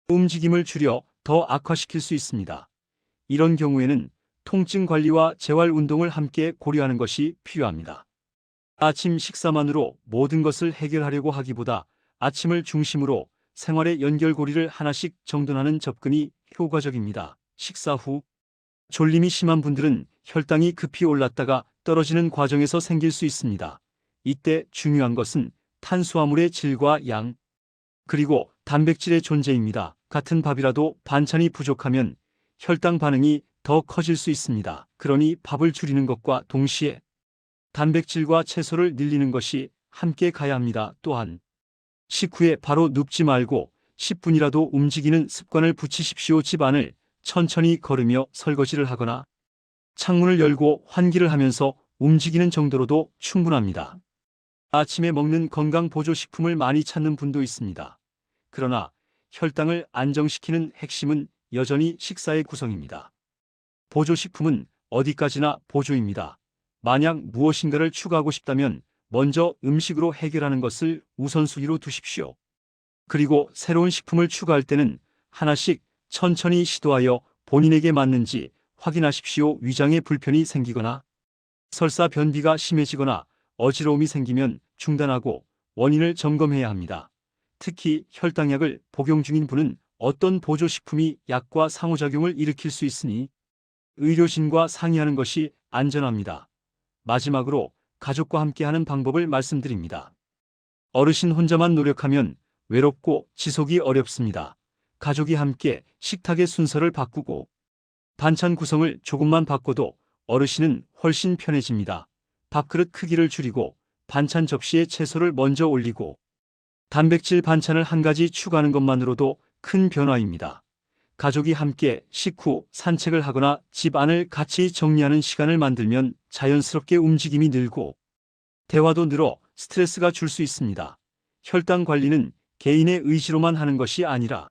움직임을 줄여 더 악화시킬 수 있습니다. 이런 경우에는 통증 관리와 재활 운동을 함께 고려하는 것이 필요합니다. 아침 식사만으로 모든 것을 해결하려고 하기보다 아침을 중심으로 생활의 연결고리를 하나씩 정돈하는 접근이 효과적입니다. 식사 후 졸림이 심한 분들은 혈당이 급히 올랐다가 떨어지는 과정에서 생길 수 있습니다. 이때 중요한 것은 탄수화물의 질과 양, 그리고 단백질의 존재입니다. 같은 밥이라도 반찬이 부족하면 혈당 반응이 더 커질 수 있습니다. 그러니 밥을 줄이는 것과 동시에 단백질과 채소를 늘리는 것이 함께 가야 합니다. 또한 식후에 바로 눕지 말고 10분이라도 움직이는 습관을 붙이십시오. 집안을 천천히 걸으며 설거지를 하거나 창문을 열고 환기를 하면서 움직이는 정도로도 충분합니다. 아침에 먹는 건강 보조식품을 많이 찾는 분도 있습니다. 그러나 혈당을 안정시키는 핵심은 여전히 식사의 구성입니다. 보조식품은 어디까지나 보조입니다. 만약 무엇인가를 추가하고 싶다면 먼저 음식으로 해결하는 것을 우선순위로 두십시오. 그리고 새로운 식품을 추가할 때는 하나씩 천천히 시도하여 본인에게 맞는지 확인하십시오. 위장에 불편이 생기거나 설사 변비가 심해지거나 어지러움이 생기면 중단하고 원인을 점검해야 합니다. 특히 혈당약을 복용 중인 분은 어떤 보조식품이 약과 상호작용을 일으킬 수 있으니 의료진과 상의하는 것이 안전합니다. 마지막으로 가족과 함께하는 방법을 말씀드립니다. 어르신 혼자만 노력하면 외롭고 지속이 어렵습니다. 가족이 함께 식탁의 순서를 바꾸고 반찬 구성을 조금만 바꿔도 어르신은 훨씬 편해집니다. 밥그릇 크기를 줄이고 반찬 접시에 채소를 먼저 올리고 단백질 반찬을 한 가지 추가하는 것만으로도 큰 변화입니다. 가족이 함께 식후 산책을 하거나 집안을 같이 정리하는 시간을 만들면 자연스럽게 움직임이 늘고 대화도 늘어 스트레스가 줄 수 있습니다. 혈당 관리는 개인의 의지로만 하는 것이 아니라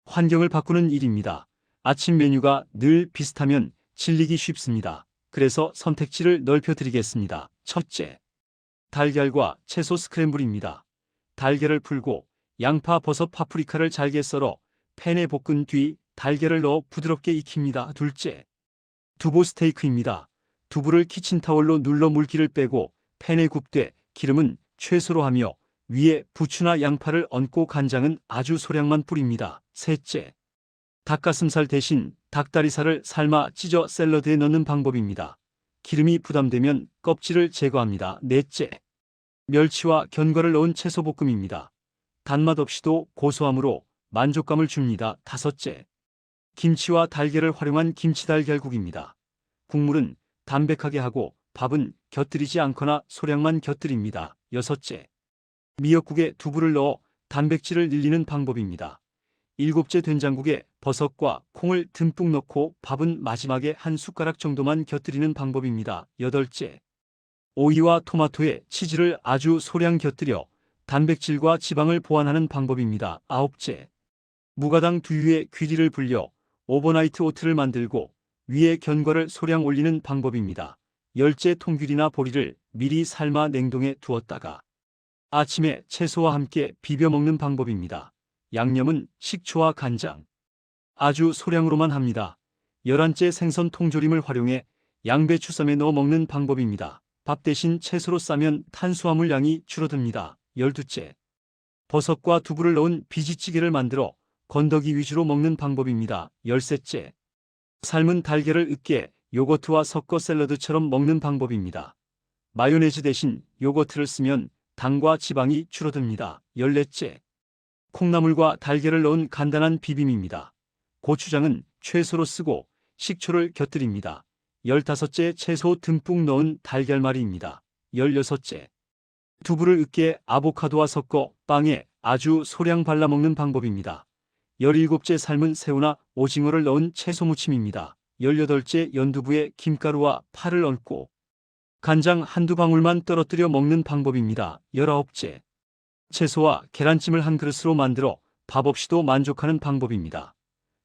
환경을 바꾸는 일입니다. 아침 메뉴가 늘 비슷하면 질리기 쉽습니다. 그래서 선택지를 넓혀드리겠습니다. 첫째, 달걀과 채소 스크램블입니다. 달걀을 풀고 양파, 버섯, 파프리카를 잘게 썰어 팬에 볶은 뒤 달걀을 넣어 부드럽게 익힙니다. 둘째, 두부 스테이크입니다. 두부를 키친타월로 눌러 물기를 빼고 팬에 굽되 기름은 최소로 하며 위에 부추나 양파를 얹고 간장은 아주 소량만 뿌립니다. 셋째, 닭가슴살 대신 닭다리살을 삶아 찢어 샐러드에 넣는 방법입니다. 기름이 부담되면 껍질을 제거합니다. 넷째, 멸치와 견과를 넣은 채소볶음입니다. 단맛 없이도 고소함으로 만족감을 줍니다. 다섯째, 김치와 달걀을 활용한 김치달걀국입니다. 국물은 담백하게 하고 밥은 곁들이지 않거나 소량만 곁들입니다. 여섯째, 미역국에 두부를 넣어 단백질을 늘리는 방법입니다. 일곱째, 된장국에 버섯과 콩을 듬뿍 넣고 밥은 마지막에 한 숟가락 정도만 곁들이는 방법입니다. 여덟째, 오이와 토마토에 치즈를 아주 소량 곁들여 단백질과 지방을 보완하는 방법입니다. 아홉째, 무가당 두유에 귀리를 불려 오버나이트 오트를 만들고 위에 견과를 소량 올리는 방법입니다. 열째, 통귤이나 보리를 미리 삶아 냉동에 두었다가 아침에 채소와 함께 비벼 먹는 방법입니다. 양념은 식초와 간장, 아주 소량으로만 합니다. 11째, 생선 통조림을 활용해 양배추 쌈에 넣어 먹는 방법입니다. 밥 대신 채소로 싸면 탄수화물 양이 줄어듭니다. 12째, 버섯과 두부를 넣은 비지찌개를 만들어 건더기 위주로 먹는 방법입니다. 13째, 삶은 달걀을 으깨 요거트와 섞어 샐러드처럼 먹는 방법입니다. 마요네즈 대신 요거트를 쓰면 당과 지방이 줄어듭니다. 14째, 콩나물과 달걀을 넣은 간단한 비빔입니다. 고추장은 최소로 쓰고 식초를 곁들입니다. 15째 채소 듬뿍 넣은 달걀말이입니다. 16째 두부를 으깨 아보카도와 섞어 빵에 아주 소량 발라 먹는 방법입니다. 17째 삶은 새우나 오징어를 넣은 채소 무침입니다. 18째 연두부에 김가루와 파를 얹고 간장 한두 방울만 떨어뜨려 먹는 방법입니다. 19째 채소와 계란찜을 한 그릇으로 만들어 밥 없이도 만족하는 방법입니다.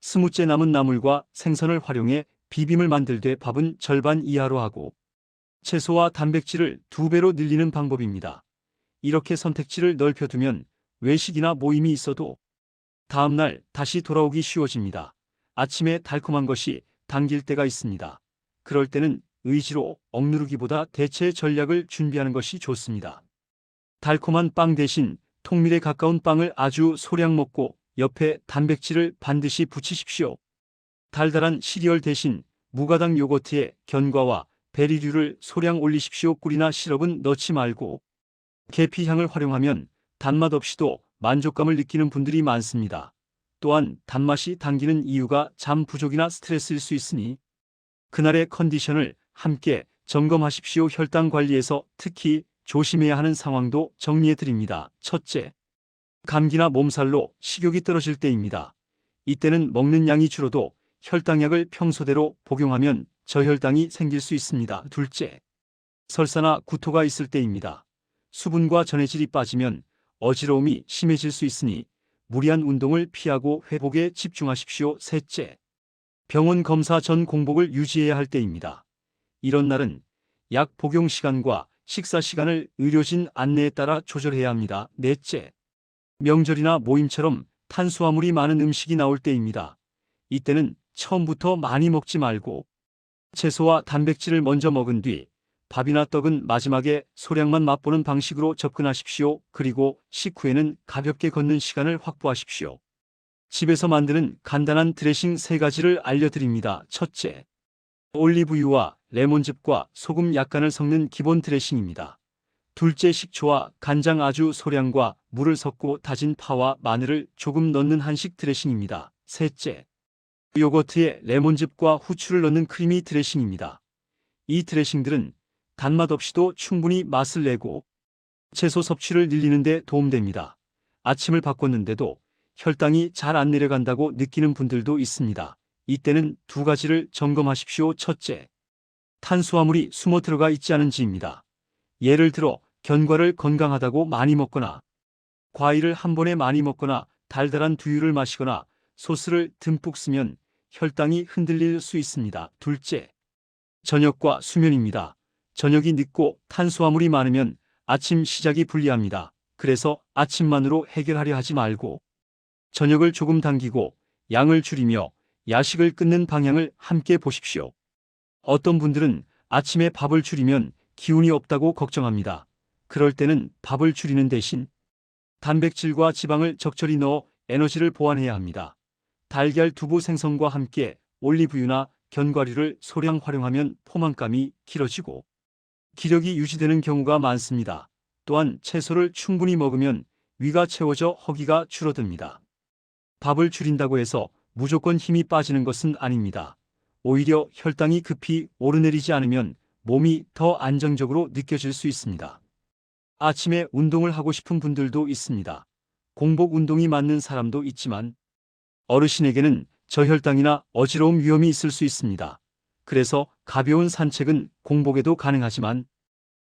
20째 남은 나물과 생선을 활용해 비빔을 만들되 밥은 절반 이하로 하고 채소와 단백질을 2배로 늘리는 방법입니다. 이렇게 선택지를 넓혀두면 외식이나 모임이 있어도 다음날 다시 돌아오기 쉬워집니다. 아침에 달콤한 것이 당길 때가 있습니다. 그럴 때는 의지로 억누르기보다 대체 전략을 준비하는 것이 좋습니다. 달콤한 빵 대신 통밀에 가까운 빵을 아주 소량 먹고 옆에 단백질을 반드시 붙이십시오. 달달한 시리얼 대신 무가당 요거트에 견과와 베리류를 소량 올리십시오. 꿀이나 시럽은 넣지 말고 계피향을 활용하면 단맛 없이도 만족감을 느끼는 분들이 많습니다. 또한 단맛이 당기는 이유가 잠 부족이나 스트레스일 수 있으니 그날의 컨디션을 함께 점검하십시오. 혈당 관리에서 특히 조심해야 하는 상황도 정리해 드립니다. 첫째, 감기나 몸살로 식욕이 떨어질 때입니다. 이때는 먹는 양이 줄어도 혈당약을 평소대로 복용하면 저혈당이 생길 수 있습니다. 둘째, 설사나 구토가 있을 때입니다. 수분과 전해질이 빠지면 어지러움이 심해질 수 있으니 무리한 운동을 피하고 회복에 집중하십시오. 셋째, 병원 검사 전 공복을 유지해야 할 때입니다. 이런 날은 약 복용 시간과 식사 시간을 의료진 안내에 따라 조절해야 합니다. 넷째, 명절이나 모임처럼 탄수화물이 많은 음식이 나올 때입니다. 이때는 처음부터 많이 먹지 말고 채소와 단백질을 먼저 먹은 뒤 밥이나 떡은 마지막에 소량만 맛보는 방식으로 접근하십시오. 그리고 식후에는 가볍게 걷는 시간을 확보하십시오. 집에서 만드는 간단한 드레싱 3가지를 알려드립니다. 첫째, 올리브유와 레몬즙과 소금 약간을 섞는 기본 드레싱입니다. 둘째, 식초와 간장 아주 소량과 물을 섞고 다진 파와 마늘을 조금 넣는 한식 드레싱입니다. 셋째, 요거트에 레몬즙과 후추를 넣는 크리미 드레싱입니다. 이 드레싱들은 단맛 없이도 충분히 맛을 내고 채소 섭취를 늘리는 데 도움됩니다. 아침을 바꿨는데도 혈당이 잘 안 내려간다고 느끼는 분들도 있습니다. 이때는 2가지를 점검하십시오. 첫째, 탄수화물이 숨어 들어가 있지 않은지입니다. 예를 들어 견과를 건강하다고 많이 먹거나 과일을 한 번에 많이 먹거나 달달한 두유를 마시거나 소스를 듬뿍 쓰면 혈당이 흔들릴 수 있습니다. 둘째, 저녁과 수면입니다. 저녁이 늦고 탄수화물이 많으면 아침 시작이 불리합니다. 그래서 아침만으로 해결하려 하지 말고 저녁을 조금 당기고 양을 줄이며 야식을 끊는 방향을 함께 보십시오. 어떤 분들은 아침에 밥을 줄이면 기운이 없다고 걱정합니다. 그럴 때는 밥을 줄이는 대신 단백질과 지방을 적절히 넣어 에너지를 보완해야 합니다. 달걀, 두부, 생선과 함께 올리브유나 견과류를 소량 활용하면 포만감이 길어지고 기력이 유지되는 경우가 많습니다. 또한 채소를 충분히 먹으면 위가 채워져 허기가 줄어듭니다. 밥을 줄인다고 해서 무조건 힘이 빠지는 것은 아닙니다. 오히려 혈당이 급히 오르내리지 않으면 몸이 더 안정적으로 느껴질 수 있습니다. 아침에 운동을 하고 싶은 분들도 있습니다. 공복 운동이 맞는 사람도 있지만 어르신에게는 저혈당이나 어지러움 위험이 있을 수 있습니다. 그래서 가벼운 산책은 공복에도 가능하지만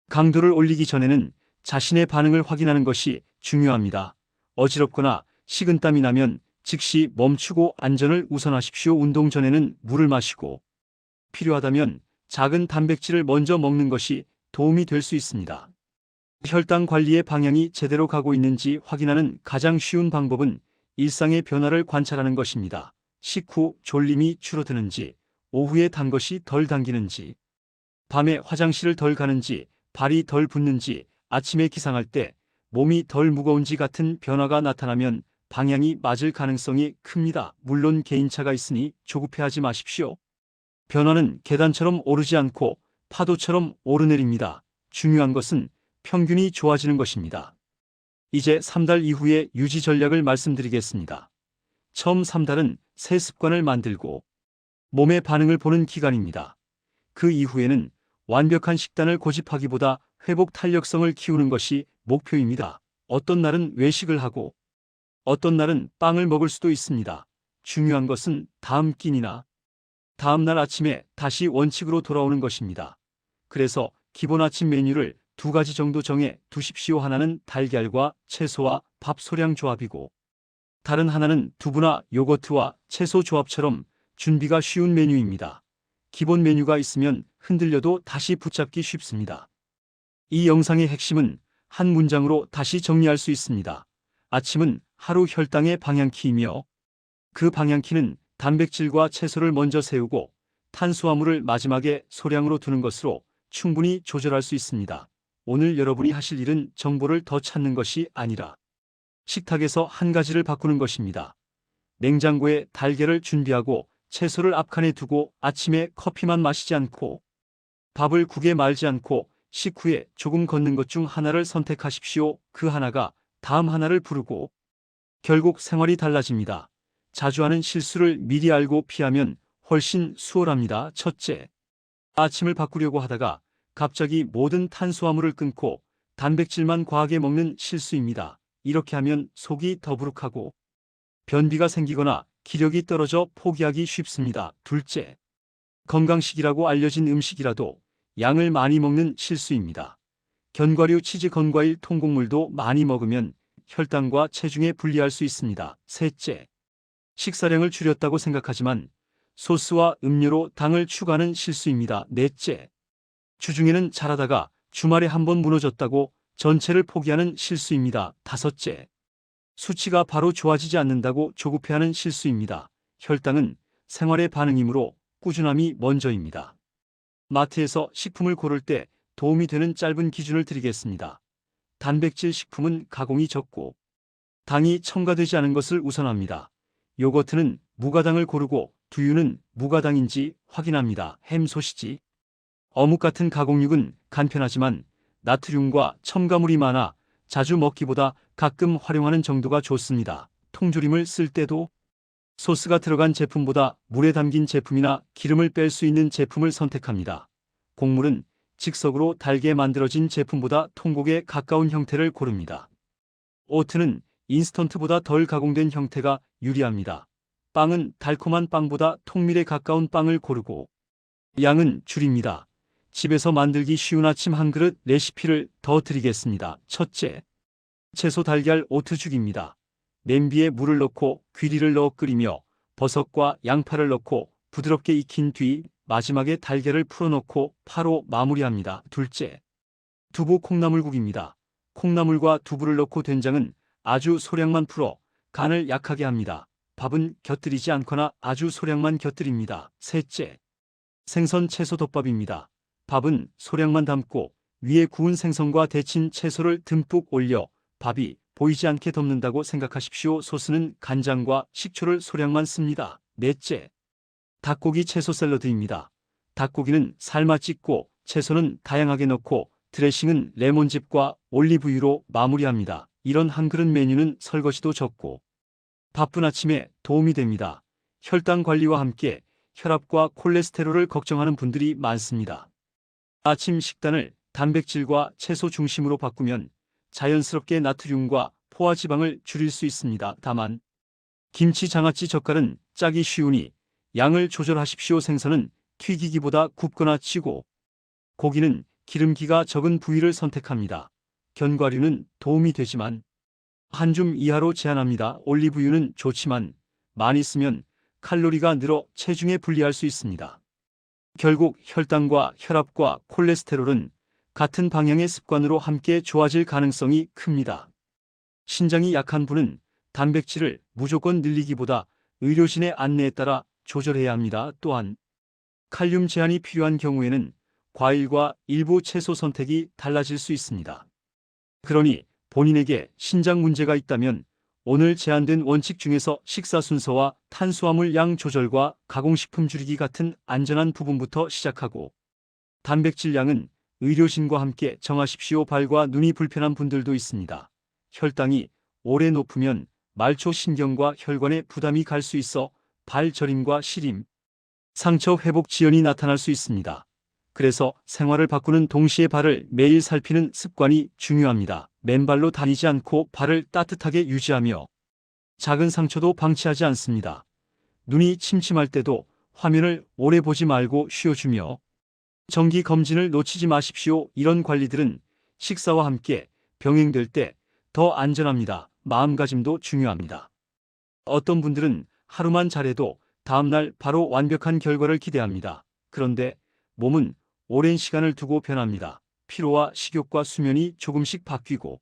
강도를 올리기 전에는 자신의 반응을 확인하는 것이 중요합니다. 어지럽거나 식은땀이 나면 즉시 멈추고 안전을 우선하십시오. 운동 전에는 물을 마시고 필요하다면 작은 단백질을 먼저 먹는 것이 도움이 될 수 있습니다. 혈당 관리의 방향이 제대로 가고 있는지 확인하는 가장 쉬운 방법은 일상의 변화를 관찰하는 것입니다. 식후 졸림이 줄어드는지, 오후에 단 것이 덜 당기는지, 밤에 화장실을 덜 가는지, 발이 덜 붓는지, 아침에 기상할 때 몸이 덜 무거운지 같은 변화가 나타나면 방향이 맞을 가능성이 큽니다. 물론 개인차가 있으니 조급해하지 마십시오. 변화는 계단처럼 오르지 않고 파도처럼 오르내립니다. 중요한 것은 평균이 좋아지는 것입니다. 이제 3달 이후의 유지 전략을 말씀드리겠습니다. 처음 3달은 새 습관을 만들고 몸의 반응을 보는 기간입니다. 그 이후에는 완벽한 식단을 고집하기보다 회복 탄력성을 키우는 것이 목표입니다. 어떤 날은 외식을 하고 어떤 날은 빵을 먹을 수도 있습니다. 중요한 것은 다음 끼니나 다음 날 아침에 다시 원칙으로 돌아오는 것입니다. 그래서 기본 아침 메뉴를 2가지 정도 정해 두십시오. 하나는 달걀과 채소와 밥 소량 조합이고 다른 하나는 두부나 요거트와 채소 조합처럼 준비가 쉬운 메뉴입니다. 기본 메뉴가 있으면 흔들려도 다시 붙잡기 쉽습니다. 이 영상의 핵심은 한 문장으로 다시 정리할 수 있습니다. 아침은 하루 혈당의 방향키이며 그 방향키는 단백질과 채소를 먼저 세우고 탄수화물을 마지막에 소량으로 두는 것으로 충분히 조절할 수 있습니다. 오늘 여러분이 하실 일은 정보를 더 찾는 것이 아니라 식탁에서 한 가지를 바꾸는 것입니다. 냉장고에 달걀을 준비하고 채소를 앞칸에 두고 아침에 커피만 마시지 않고 밥을 국에 말지 않고 식후에 조금 걷는 것 중 하나를 선택하십시오. 그 하나가 다음 하나를 부르고 결국 생활이 달라집니다. 자주 하는 실수를 미리 알고 피하면 훨씬 수월합니다. 첫째, 아침을 바꾸려고 하다가 갑자기 모든 탄수화물을 끊고 단백질만 과하게 먹는 실수입니다. 이렇게 하면 속이 더부룩하고 변비가 생기거나 기력이 떨어져 포기하기 쉽습니다. 둘째, 건강식이라고 알려진 음식이라도 양을 많이 먹는 실수입니다. 견과류, 치즈, 건과일, 통곡물도 많이 먹으면 혈당과 체중에 불리할 수 있습니다. 셋째, 식사량을 줄였다고 생각하지만 소스와 음료로 당을 추가하는 실수입니다. 넷째, 주중에는 잘하다가 주말에 한번 무너졌다고 전체를 포기하는 실수입니다. 다섯째, 수치가 바로 좋아지지 않는다고 조급해하는 실수입니다. 혈당은 생활의 반응이므로 꾸준함이 먼저입니다. 마트에서 식품을 고를 때 도움이 되는 짧은 기준을 드리겠습니다. 단백질 식품은 가공이 적고 당이 첨가되지 않은 것을 우선합니다. 요거트는 무가당을 고르고 두유는 무가당인지 확인합니다. 햄, 소시지, 어묵 같은 가공육은 간편하지만 나트륨과 첨가물이 많아 자주 먹기보다 가끔 활용하는 정도가 좋습니다. 통조림을 쓸 때도 소스가 들어간 제품보다 물에 담긴 제품이나 기름을 뺄 수 있는 제품을 선택합니다. 곡물은 즉석으로 달게 만들어진 제품보다 통곡에 가까운 형태를 고릅니다. 오트는 인스턴트보다 덜 가공된 형태가 유리합니다. 빵은 달콤한 빵보다 통밀에 가까운 빵을 고르고 양은 줄입니다. 집에서 만들기 쉬운 아침 한 그릇 레시피를 더 드리겠습니다. 첫째, 채소 달걀 오트죽입니다. 냄비에 물을 넣고 귀리를 넣어 끓이며 버섯과 양파를 넣고 부드럽게 익힌 뒤 마지막에 달걀을 풀어넣고 파로 마무리합니다. 둘째, 두부 콩나물국입니다. 콩나물과 두부를 넣고 된장은 아주 소량만 풀어 간을 약하게 합니다. 밥은 곁들이지 않거나 아주 소량만 곁들입니다. 셋째, 생선 채소 덮밥입니다. 밥은 소량만 담고 위에 구운 생선과 데친 채소를 듬뿍 올려 밥이 보이지 않게 덮는다고 생각하십시오. 소스는 간장과 식초를 소량만 씁니다. 넷째, 닭고기 채소 샐러드입니다. 닭고기는 삶아 찢고 채소는 다양하게 넣고 드레싱은 레몬즙과 올리브유로 마무리합니다. 이런 한 그릇 메뉴는 설거지도 적고 바쁜 아침에 도움이 됩니다. 혈당 관리와 함께 혈압과 콜레스테롤을 걱정하는 분들이 많습니다. 아침 식단을 단백질과 채소 중심으로 바꾸면 자연스럽게 나트륨과 포화지방을 줄일 수 있습니다. 다만 김치, 장아찌, 젓갈은 짜기 쉬우니 양을 조절하십시오. 생선은 튀기기보다 굽거나 찌고 고기는 기름기가 적은 부위를 선택합니다. 견과류는 도움이 되지만 한 줌 이하로 제한합니다. 올리브유는 좋지만 많이 쓰면 칼로리가 늘어 체중에 불리할 수 있습니다. 결국 혈당과 혈압과 콜레스테롤은 같은 방향의 습관으로 함께 좋아질 가능성이 큽니다. 신장이 약한 분은 단백질을 무조건 늘리기보다 의료진의 안내에 따라 조절해야 합니다. 또한 칼륨 제한이 필요한 경우에는 과일과 일부 채소 선택이 달라질 수 있습니다. 그러니 본인에게 신장 문제가 있다면 오늘 제안된 원칙 중에서 식사 순서와 탄수화물 양 조절과 가공식품 줄이기 같은 안전한 부분부터 시작하고 단백질 양은 의료진과 함께 정하십시오. 발과 눈이 불편한 분들도 있습니다. 혈당이 오래 높으면 말초 신경과 혈관에 부담이 갈 수 있어 발 저림과 시림, 상처 회복 지연이 나타날 수 있습니다. 그래서 생활을 바꾸는 동시에 발을 매일 살피는 습관이 중요합니다. 맨발로 다니지 않고 발을 따뜻하게 유지하며 작은 상처도 방치하지 않습니다. 눈이 침침할 때도 화면을 오래 보지 말고 쉬어주며 정기 검진을 놓치지 마십시오. 이런 관리들은 식사와 함께 병행될 때 더 안전합니다. 마음가짐도 중요합니다. 어떤 분들은 하루만 잘해도 다음날 바로 완벽한 결과를 기대합니다. 그런데 몸은 오랜 시간을 두고 변합니다. 피로와 식욕과 수면이 조금씩 바뀌고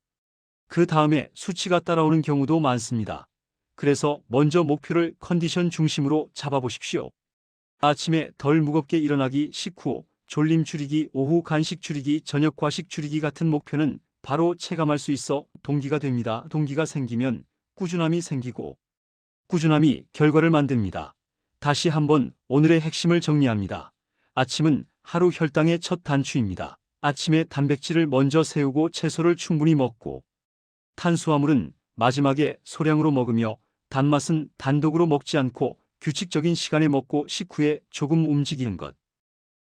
그 다음에 수치가 따라오는 경우도 많습니다. 그래서 먼저 목표를 컨디션 중심으로 잡아보십시오. 아침에 덜 무겁게 일어나기, 식후 졸림 줄이기, 오후 간식 줄이기, 저녁 과식 줄이기 같은 목표는 바로 체감할 수 있어 동기가 됩니다. 동기가 생기면 꾸준함이 생기고 꾸준함이 결과를 만듭니다. 다시 한번 오늘의 핵심을 정리합니다. 아침은 하루 혈당의 첫 단추입니다. 아침에 단백질을 먼저 세우고 채소를 충분히 먹고 탄수화물은 마지막에 소량으로 먹으며 단맛은 단독으로 먹지 않고 규칙적인 시간에 먹고 식후에 조금 움직이는 것.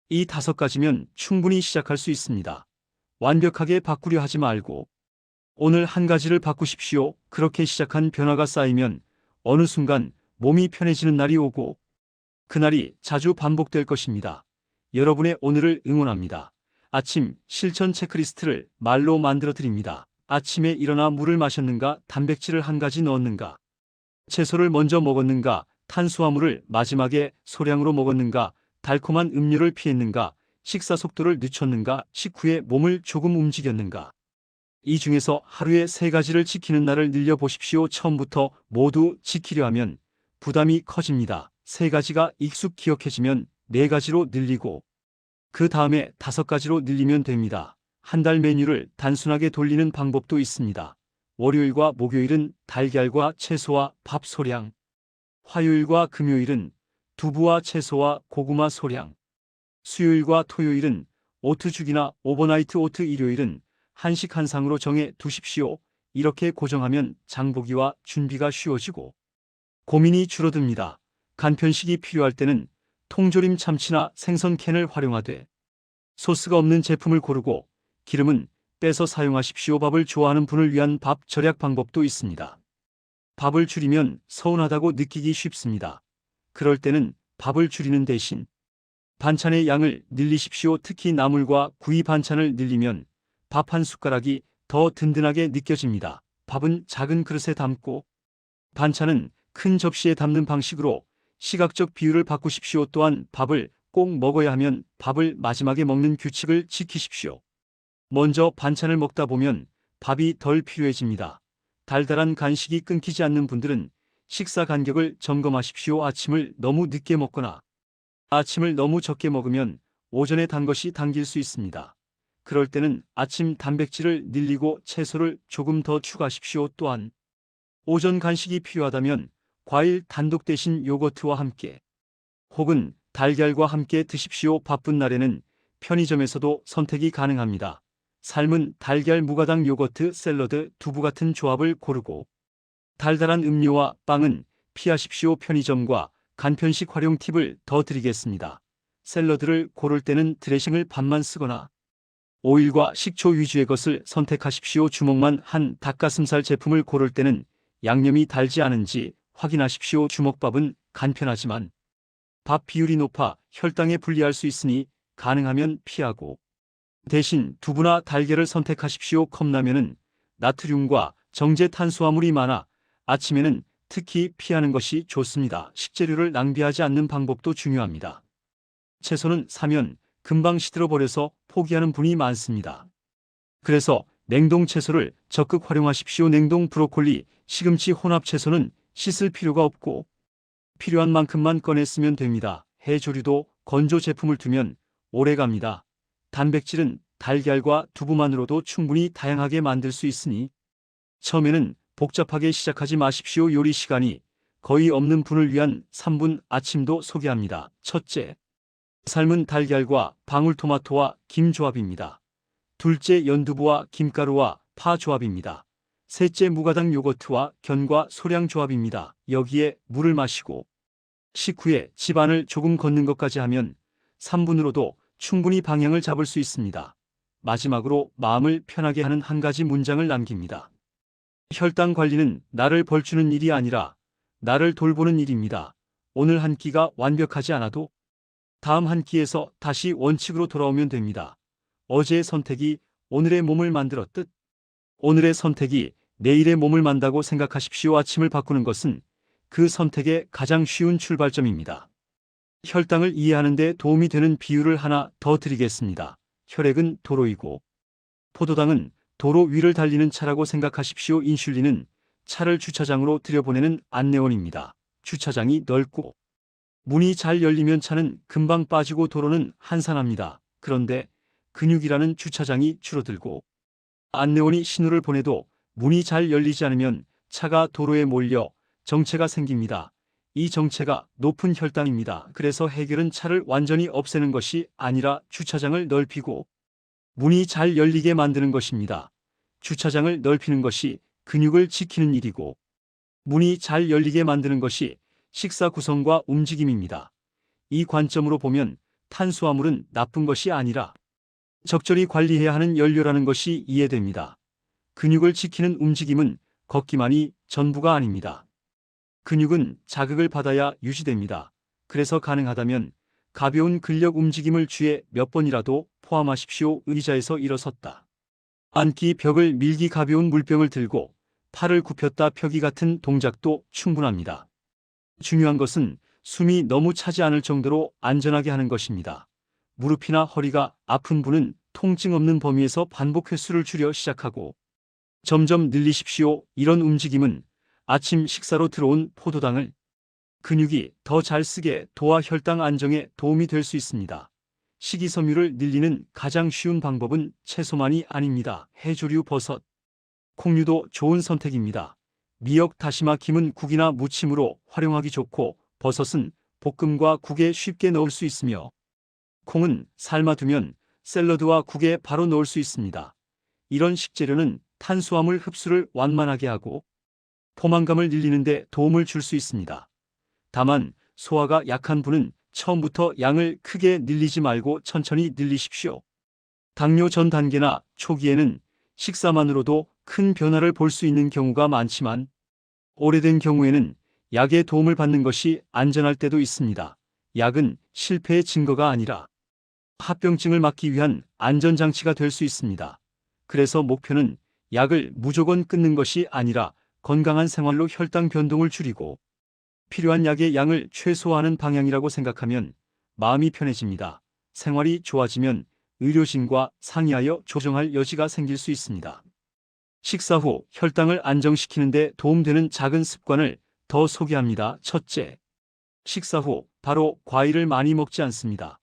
이 5가지면 충분히 시작할 수 있습니다. 완벽하게 바꾸려 하지 말고 오늘 한 가지를 바꾸십시오. 그렇게 시작한 변화가 쌓이면 어느 순간 몸이 편해지는 날이 오고 그날이 자주 반복될 것입니다. 여러분의 오늘을 응원합니다. 아침 실천 체크리스트를 말로 만들어 드립니다. 아침에 일어나 물을 마셨는가, 단백질을 한 가지 넣었는가, 채소를 먼저 먹었는가, 탄수화물을 마지막에 소량으로 먹었는가, 달콤한 음료를 피했는가, 식사 속도를 늦췄는가, 식후에 몸을 조금 움직였는가. 이 중에서 하루에 3가지를 지키는 날을 늘려보십시오. 처음부터 모두 지키려 하면 부담이 커집니다. 3가지가 익숙 기억해지면 4가지로 늘리고 그 다음에 5가지로 늘리면 됩니다. 한 달 메뉴를 단순하게 돌리는 방법도 있습니다. 월요일과 목요일은 달걀과 채소와 밥 소량, 화요일과 금요일은 두부와 채소와 고구마 소량, 수요일과 토요일은 오트죽이나 오버나이트 오트, 일요일은 한식 한 상으로 정해 두십시오. 이렇게 고정하면 장보기와 준비가 쉬워지고 고민이 줄어듭니다. 간편식이 필요할 때는 통조림 참치나 생선 캔을 활용하되 소스가 없는 제품을 고르고 기름은 빼서 사용하십시오. 밥을 좋아하는 분을 위한 밥 절약 방법도 있습니다. 밥을 줄이면 서운하다고 느끼기 쉽습니다. 그럴 때는 밥을 줄이는 대신 반찬의 양을 늘리십시오. 특히 나물과 구이 반찬을 늘리면 밥 한 숟가락이 더 든든하게 느껴집니다. 밥은 작은 그릇에 담고 반찬은 큰 접시에 담는 방식으로 시각적 비율을 바꾸십시오. 또한 밥을 꼭 먹어야 하면 밥을 마지막에 먹는 규칙을 지키십시오. 먼저 반찬을 먹다 보면 밥이 덜 필요해집니다. 달달한 간식이 끊기지 않는 분들은 식사 간격을 점검하십시오. 아침을 너무 늦게 먹거나 아침을 너무 적게 먹으면 오전에 단 것이 당길 수 있습니다. 그럴 때는 아침 단백질을 늘리고 채소를 조금 더 추가하십시오. 또한 오전 간식이 필요하다면 과일 단독 대신 요거트와 함께 혹은 달걀과 함께 드십시오. 바쁜 날에는 편의점에서도 선택이 가능합니다. 삶은 달걀, 무가당 요거트, 샐러드, 두부 같은 조합을 고르고 달달한 음료와 빵은 피하십시오. 편의점과 간편식 활용 팁을 더 드리겠습니다. 샐러드를 고를 때는 드레싱을 반만 쓰거나 오일과 식초 위주의 것을 선택하십시오. 주먹만 한 닭가슴살 제품을 고를 때는 양념이 달지 않은지 확인하십시오. 주먹밥은 간편하지만 밥 비율이 높아 혈당에 불리할 수 있으니 가능하면 피하고 대신 두부나 달걀을 선택하십시오. 컵라면은 나트륨과 정제 탄수화물이 많아 아침에는 특히 피하는 것이 좋습니다. 식재료를 낭비하지 않는 방법도 중요합니다. 채소는 사면 금방 시들어 버려서 포기하는 분이 많습니다. 그래서 냉동 채소를 적극 활용하십시오. 냉동 브로콜리, 시금치 혼합 채소는 씻을 필요가 없고 필요한 만큼만 꺼내 쓰면 됩니다. 해조류도 건조 제품을 두면 오래갑니다. 단백질은 달걀과 두부만으로도 충분히 다양하게 만들 수 있으니 처음에는 복잡하게 시작하지 마십시오. 요리 시간이 거의 없는 분을 위한 3분 아침도 소개합니다. 첫째, 삶은 달걀과 방울토마토와 김 조합입니다. 둘째, 연두부와 김가루와 파 조합입니다. 셋째, 무가당 요거트와 견과 소량 조합입니다. 여기에 물을 마시고 식후에 집안을 조금 걷는 것까지 하면 3분으로도 충분히 방향을 잡을 수 있습니다. 마지막으로 마음을 편하게 하는 한 가지 문장을 남깁니다. 혈당 관리는 나를 벌주는 일이 아니라 나를 돌보는 일입니다. 오늘 한 끼가 완벽하지 않아도 다음 한 끼에서 다시 원칙으로 돌아오면 됩니다. 어제의 선택이 오늘의 몸을 만들었듯 오늘의 선택이 내일의 몸을 만다고 생각하십시오. 아침을 바꾸는 것은 그 선택의 가장 쉬운 출발점입니다. 혈당을 이해하는 데 도움이 되는 비유를 하나 더 드리겠습니다. 혈액은 도로이고 포도당은 도로 위를 달리는 차라고 생각하십시오. 인슐린은 차를 주차장으로 들여보내는 안내원입니다. 주차장이 넓고 문이 잘 열리면 차는 금방 빠지고 도로는 한산합니다. 그런데 근육이라는 주차장이 줄어들고 안내원이 신호를 보내도 문이 잘 열리지 않으면 차가 도로에 몰려 정체가 생깁니다. 이 정체가 높은 혈당입니다. 그래서 해결은 차를 완전히 없애는 것이 아니라 주차장을 넓히고 문이 잘 열리게 만드는 것입니다. 주차장을 넓히는 것이 근육을 지키는 일이고 문이 잘 열리게 만드는 것이 식사 구성과 움직임입니다. 이 관점으로 보면 탄수화물은 나쁜 것이 아니라 적절히 관리해야 하는 연료라는 것이 이해됩니다. 근육을 지키는 움직임은 걷기만이 전부가 아닙니다. 근육은 자극을 받아야 유지됩니다. 그래서 가능하다면 가벼운 근력 움직임을 주에 몇 번이라도 포함하십시오. 의자에서 일어섰다 앉기, 벽을 밀기, 가벼운 물병을 들고 팔을 굽혔다 펴기 같은 동작도 충분합니다. 중요한 것은 숨이 너무 차지 않을 정도로 안전하게 하는 것입니다. 무릎이나 허리가 아픈 분은 통증 없는 범위에서 반복 횟수를 줄여 시작하고 점점 늘리십시오. 이런 움직임은 아침 식사로 들어온 포도당을 근육이 더 잘 쓰게 도와 혈당 안정에 도움이 될 수 있습니다. 식이섬유를 늘리는 가장 쉬운 방법은 채소만이 아닙니다. 해조류, 버섯, 콩류도 좋은 선택입니다. 미역, 다시마, 김은 국이나 무침으로 활용하기 좋고 버섯은 볶음과 국에 쉽게 넣을 수 있으며 콩은 삶아두면 샐러드와 국에 바로 넣을 수 있습니다. 이런 식재료는 탄수화물 흡수를 완만하게 하고 포만감을 늘리는 데 도움을 줄 수 있습니다. 다만 소화가 약한 분은 처음부터 양을 크게 늘리지 말고 천천히 늘리십시오. 당뇨 전 단계나 초기에는 식사만으로도 큰 변화를 볼 수 있는 경우가 많지만 오래된 경우에는 약의 도움을 받는 것이 안전할 때도 있습니다. 약은 실패의 증거가 아니라 합병증을 막기 위한 안전장치가 될 수 있습니다. 그래서 목표는 약을 무조건 끊는 것이 아니라 건강한 생활로 혈당 변동을 줄이고 필요한 약의 양을 최소화하는 방향이라고 생각하면 마음이 편해집니다. 생활이 좋아지면 의료진과 상의하여 조정할 여지가 생길 수 있습니다. 식사 후 혈당을 안정시키는 데 도움되는 작은 습관을 더 소개합니다. 첫째, 식사 후 바로 과일을 많이 먹지 않습니다.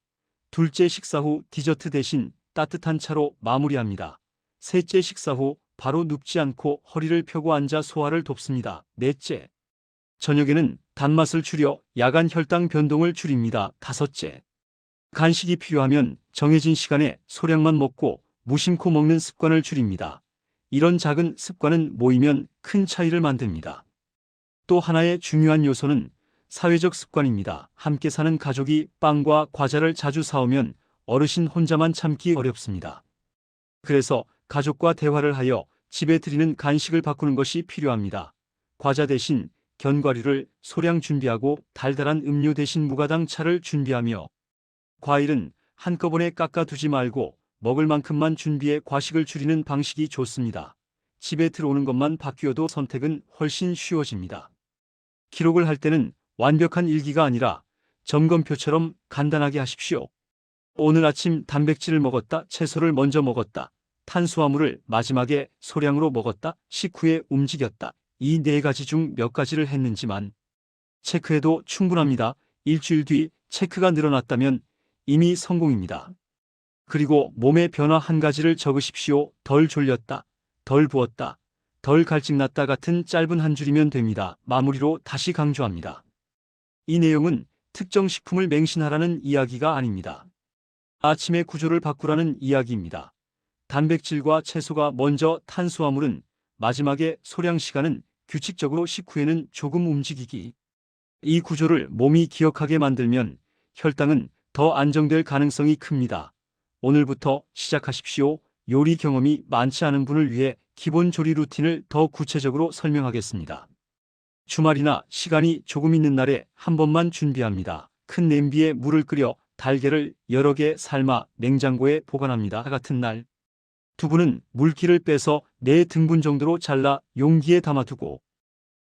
둘째, 식사 후 디저트 대신 따뜻한 차로 마무리합니다. 셋째, 식사 후 바로 눕지 않고 허리를 펴고 앉아 소화를 돕습니다. 넷째, 저녁에는 단맛을 줄여 야간 혈당 변동을 줄입니다. 다섯째, 간식이 필요하면 정해진 시간에 소량만 먹고 무심코 먹는 습관을 줄입니다. 이런 작은 습관은 모이면 큰 차이를 만듭니다. 또 하나의 중요한 요소는 사회적 습관입니다. 함께 사는 가족이 빵과 과자를 자주 사오면 어르신 혼자만 참기 어렵습니다. 그래서 가족과 대화를 하여 집에 드리는 간식을 바꾸는 것이 필요합니다. 과자 대신 견과류를 소량 준비하고 달달한 음료 대신 무가당 차를 준비하며 과일은 한꺼번에 깎아두지 말고 먹을 만큼만 준비해 과식을 줄이는 방식이 좋습니다. 집에 들어오는 것만 바뀌어도 선택은 훨씬 쉬워집니다. 기록을 할 때는 완벽한 일기가 아니라 점검표처럼 간단하게 하십시오. 오늘 아침 단백질을 먹었다. 채소를 먼저 먹었다. 탄수화물을 마지막에 소량으로 먹었다. 식후에 움직였다. 이 네 가지 중 몇 가지를 했는지만 체크해도 충분합니다. 일주일 뒤 체크가 늘어났다면 이미 성공입니다. 그리고 몸의 변화 한 가지를 적으십시오. 덜 졸렸다, 덜 부었다, 덜 갈증났다 같은 짧은 한 줄이면 됩니다. 마무리로 다시 강조합니다. 이 내용은 특정 식품을 맹신하라는 이야기가 아닙니다. 아침의 구조를 바꾸라는 이야기입니다. 단백질과 채소가 먼저, 탄수화물은 마지막에 소량 시간은 규칙적으로 식후에는 조금 움직이기. 이 구조를 몸이 기억하게 만들면 혈당은 더 안정될 가능성이 큽니다. 오늘부터 시작하십시오. 요리 경험이 많지 않은 분을 위해 기본 조리 루틴을 더 구체적으로 설명하겠습니다. 주말이나 시간이 조금 있는 날에 한 번만 준비합니다. 큰 냄비에 물을 끓여 달걀을 여러 개 삶아 냉장고에 보관합니다. 같은 날 두부는 물기를 빼서 4등분 정도로 잘라 용기에 담아두고,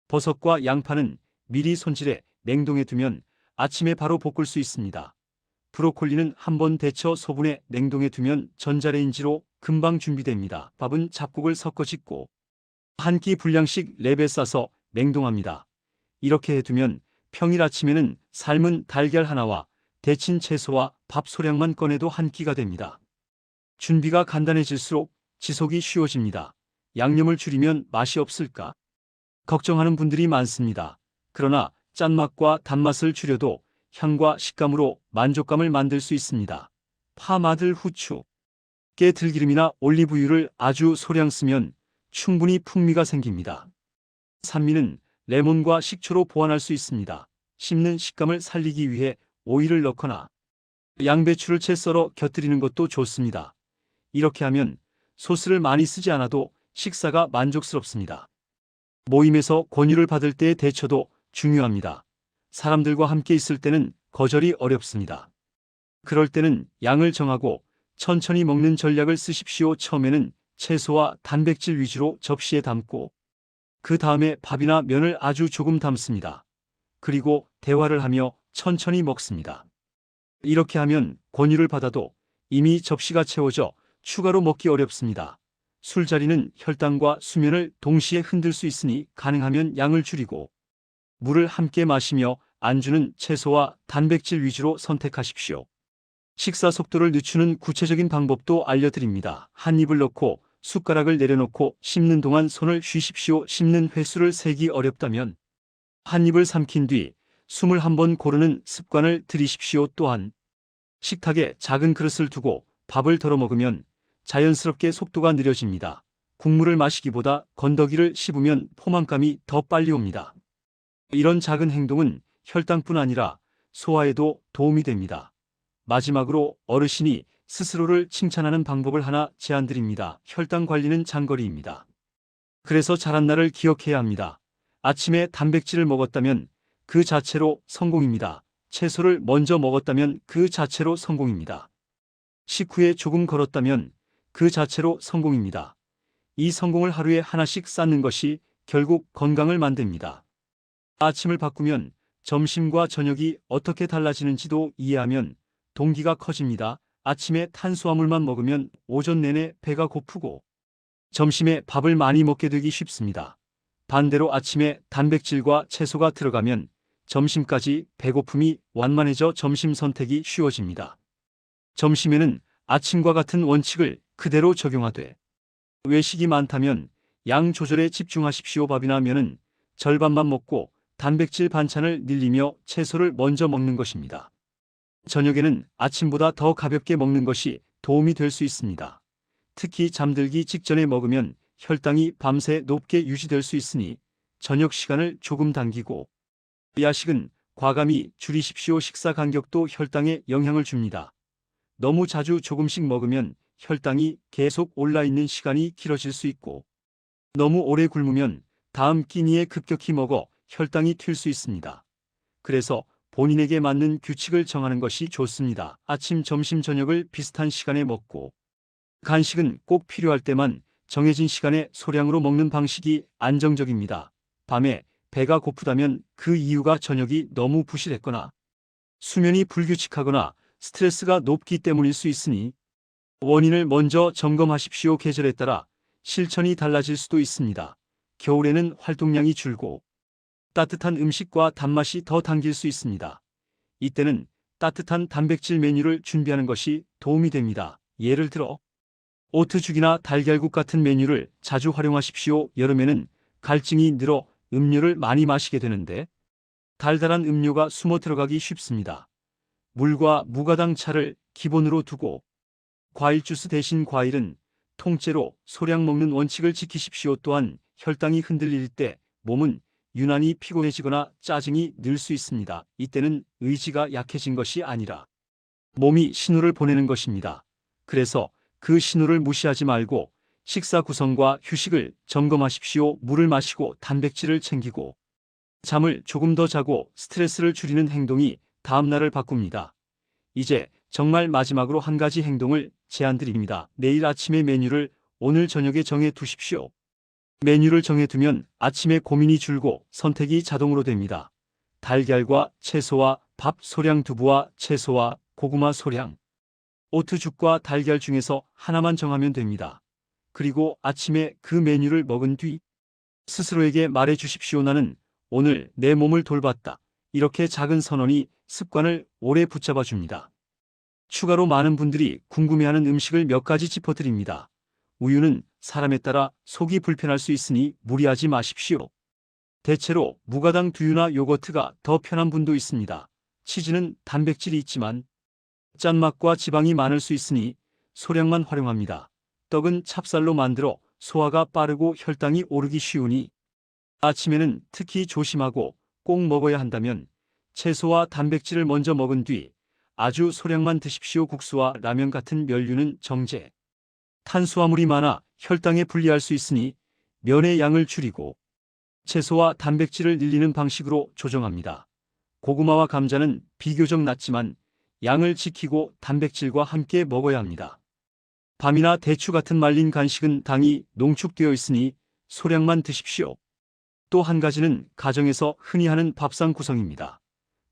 버섯과 양파는 미리 손질해 냉동해 두면 아침에 바로 볶을 수 있습니다. 브로콜리는 한번 데쳐 소분해 냉동해 두면 전자레인지로 금방 준비됩니다. 밥은 잡곡을 섞어 짓고 한 끼 분량씩 랩에 싸서 냉동합니다. 이렇게 해두면 평일 아침에는 삶은 달걀 하나와 데친 채소와 밥 소량만 꺼내도 한 끼가 됩니다. 준비가 간단해질수록 지속이 쉬워집니다. 양념을 줄이면 맛이 없을까 걱정하는 분들이 많습니다. 그러나 짠맛과 단맛을 줄여도 향과 식감으로 만족감을 만들 수 있습니다. 파, 마늘, 후추, 깨, 들기름이나 올리브유를 아주 소량 쓰면 충분히 풍미가 생깁니다. 산미는 레몬과 식초로 보완할 수 있습니다. 씹는 식감을 살리기 위해 오이를 넣거나 양배추를 채 썰어 곁들이는 것도 좋습니다. 이렇게 하면 소스를 많이 쓰지 않아도 식사가 만족스럽습니다. 모임에서 권유를 받을 때의 대처도 중요합니다. 사람들과 함께 있을 때는 거절이 어렵습니다. 그럴 때는 양을 정하고 천천히 먹는 전략을 쓰십시오. 처음에는 채소와 단백질 위주로 접시에 담고 그 다음에 밥이나 면을 아주 조금 담습니다. 그리고 대화를 하며 천천히 먹습니다. 이렇게 하면 권유를 받아도 이미 접시가 채워져 추가로 먹기 어렵습니다. 술자리는 혈당과 수면을 동시에 흔들 수 있으니 가능하면 양을 줄이고 물을 함께 마시며 안주는 채소와 단백질 위주로 선택하십시오. 식사 속도를 늦추는 구체적인 방법도 알려드립니다. 한 입을 넣고 숟가락을 내려놓고 씹는 동안 손을 쉬십시오. 씹는 횟수를 세기 어렵다면 한 입을 삼킨 뒤 숨을 한번 고르는 습관을 들이십시오. 또한 식탁에 작은 그릇을 두고 밥을 덜어 먹으면 자연스럽게 속도가 느려집니다. 국물을 마시기보다 건더기를 씹으면 포만감이 더 빨리 옵니다. 이런 작은 행동은 혈당뿐 아니라 소화에도 도움이 됩니다. 마지막으로 어르신이 스스로를 칭찬하는 방법을 하나 제안드립니다. 혈당 관리는 장거리입니다. 그래서 잘한 날을 기억해야 합니다. 아침에 단백질을 먹었다면 그 자체로 성공입니다. 채소를 먼저 먹었다면 그 자체로 성공입니다. 식후에 조금 걸었다면 그 자체로 성공입니다. 이 성공을 하루에 하나씩 쌓는 것이 결국 건강을 만듭니다. 아침을 바꾸면 점심과 저녁이 어떻게 달라지는지도 이해하면 동기가 커집니다. 아침에 탄수화물만 먹으면 오전 내내 배가 고프고 점심에 밥을 많이 먹게 되기 쉽습니다. 반대로 아침에 단백질과 채소가 들어가면 점심까지 배고픔이 완만해져 점심 선택이 쉬워집니다. 점심에는 아침과 같은 원칙을 그대로 적용하되 외식이 많다면 양 조절에 집중하십시오. 밥이나 면은 절반만 먹고 단백질 반찬을 늘리며 채소를 먼저 먹는 것입니다. 저녁에는 아침보다 더 가볍게 먹는 것이 도움이 될 수 있습니다. 특히 잠들기 직전에 먹으면 혈당이 밤새 높게 유지될 수 있으니 저녁 시간을 조금 당기고 야식은 과감히 줄이십시오. 식사 간격도 혈당에 영향을 줍니다. 너무 자주 조금씩 먹으면 혈당이 계속 올라있는 시간이 길어질 수 있고 너무 오래 굶으면 다음 끼니에 급격히 먹어 혈당이 튈 수 있습니다. 그래서 본인에게 맞는 규칙을 정하는 것이 좋습니다. 아침, 점심, 저녁을 비슷한 시간에 먹고 간식은 꼭 필요할 때만 정해진 시간에 소량으로 먹는 방식이 안정적입니다. 밤에 배가 고프다면 그 이유가 저녁이 너무 부실했거나 수면이 불규칙하거나 스트레스가 높기 때문일 수 있으니 원인을 먼저 점검하십시오. 계절에 따라 실천이 달라질 수도 있습니다. 겨울에는 활동량이 줄고 따뜻한 음식과 단맛이 더 당길 수 있습니다. 이때는 따뜻한 단백질 메뉴를 준비하는 것이 도움이 됩니다. 예를 들어 오트죽이나 달걀국 같은 메뉴를 자주 활용하십시오. 여름에는 갈증이 늘어 음료를 많이 마시게 되는데 달달한 음료가 숨어 들어가기 쉽습니다. 물과 무가당 차를 기본으로 두고 과일 주스 대신 과일은 통째로 소량 먹는 원칙을 지키십시오. 또한 혈당이 흔들릴 때 몸은 유난히 피곤해지거나 짜증이 늘 수 있습니다. 이때는 의지가 약해진 것이 아니라 몸이 신호를 보내는 것입니다. 그래서 그 신호를 무시하지 말고 식사 구성과 휴식을 점검하십시오. 물을 마시고 단백질을 챙기고 잠을 조금 더 자고 스트레스를 줄이는 행동이 다음날을 바꿉니다. 이제 정말 마지막으로 한 가지 행동을 제안드립니다. 내일 아침의 메뉴를 오늘 저녁에 정해 두십시오. 메뉴를 정해두면 아침에 고민이 줄고 선택이 자동으로 됩니다. 달걀과 채소와 밥 소량, 두부와 채소와 고구마 소량, 오트죽과 달걀 중에서 하나만 정하면 됩니다. 그리고 아침에 그 메뉴를 먹은 뒤 스스로에게 말해 주십시오. 나는 오늘 내 몸을 돌봤다. 이렇게 작은 선언이 습관을 오래 붙잡아 줍니다. 추가로 많은 분들이 궁금해하는 음식을 몇 가지 짚어드립니다. 우유는 사람에 따라 속이 불편할 수 있으니 무리하지 마십시오. 대체로 무가당 두유나 요거트가 더 편한 분도 있습니다. 치즈는 단백질이 있지만 짠맛과 지방이 많을 수 있으니 소량만 활용합니다. 떡은 찹쌀로 만들어 소화가 빠르고 혈당이 오르기 쉬우니 아침에는 특히 조심하고 꼭 먹어야 한다면 채소와 단백질을 먼저 먹은 뒤 아주 소량만 드십시오. 국수와 라면 같은 면류는 정제, 탄수화물이 많아 혈당에 불리할 수 있으니 면의 양을 줄이고 채소와 단백질을 늘리는 방식으로 조정합니다. 고구마와 감자는 비교적 낫지만 양을 지키고 단백질과 함께 먹어야 합니다. 밤이나 대추 같은 말린 간식은 당이 농축되어 있으니 소량만 드십시오. 또 한 가지는 가정에서 흔히 하는 밥상 구성입니다.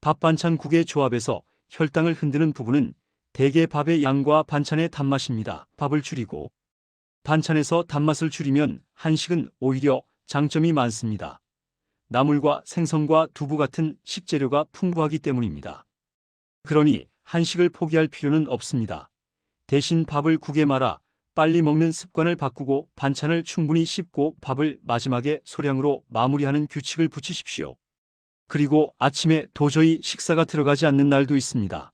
밥 반찬 국의 조합에서 혈당을 흔드는 부분은 대개 밥의 양과 반찬의 단맛입니다. 밥을 줄이고 반찬에서 단맛을 줄이면 한식은 오히려 장점이 많습니다. 나물과 생선과 두부 같은 식재료가 풍부하기 때문입니다. 그러니 한식을 포기할 필요는 없습니다. 대신 밥을 국에 말아 빨리 먹는 습관을 바꾸고 반찬을 충분히 씹고 밥을 마지막에 소량으로 마무리하는 규칙을 붙이십시오. 그리고 아침에 도저히 식사가 들어가지 않는 날도 있습니다.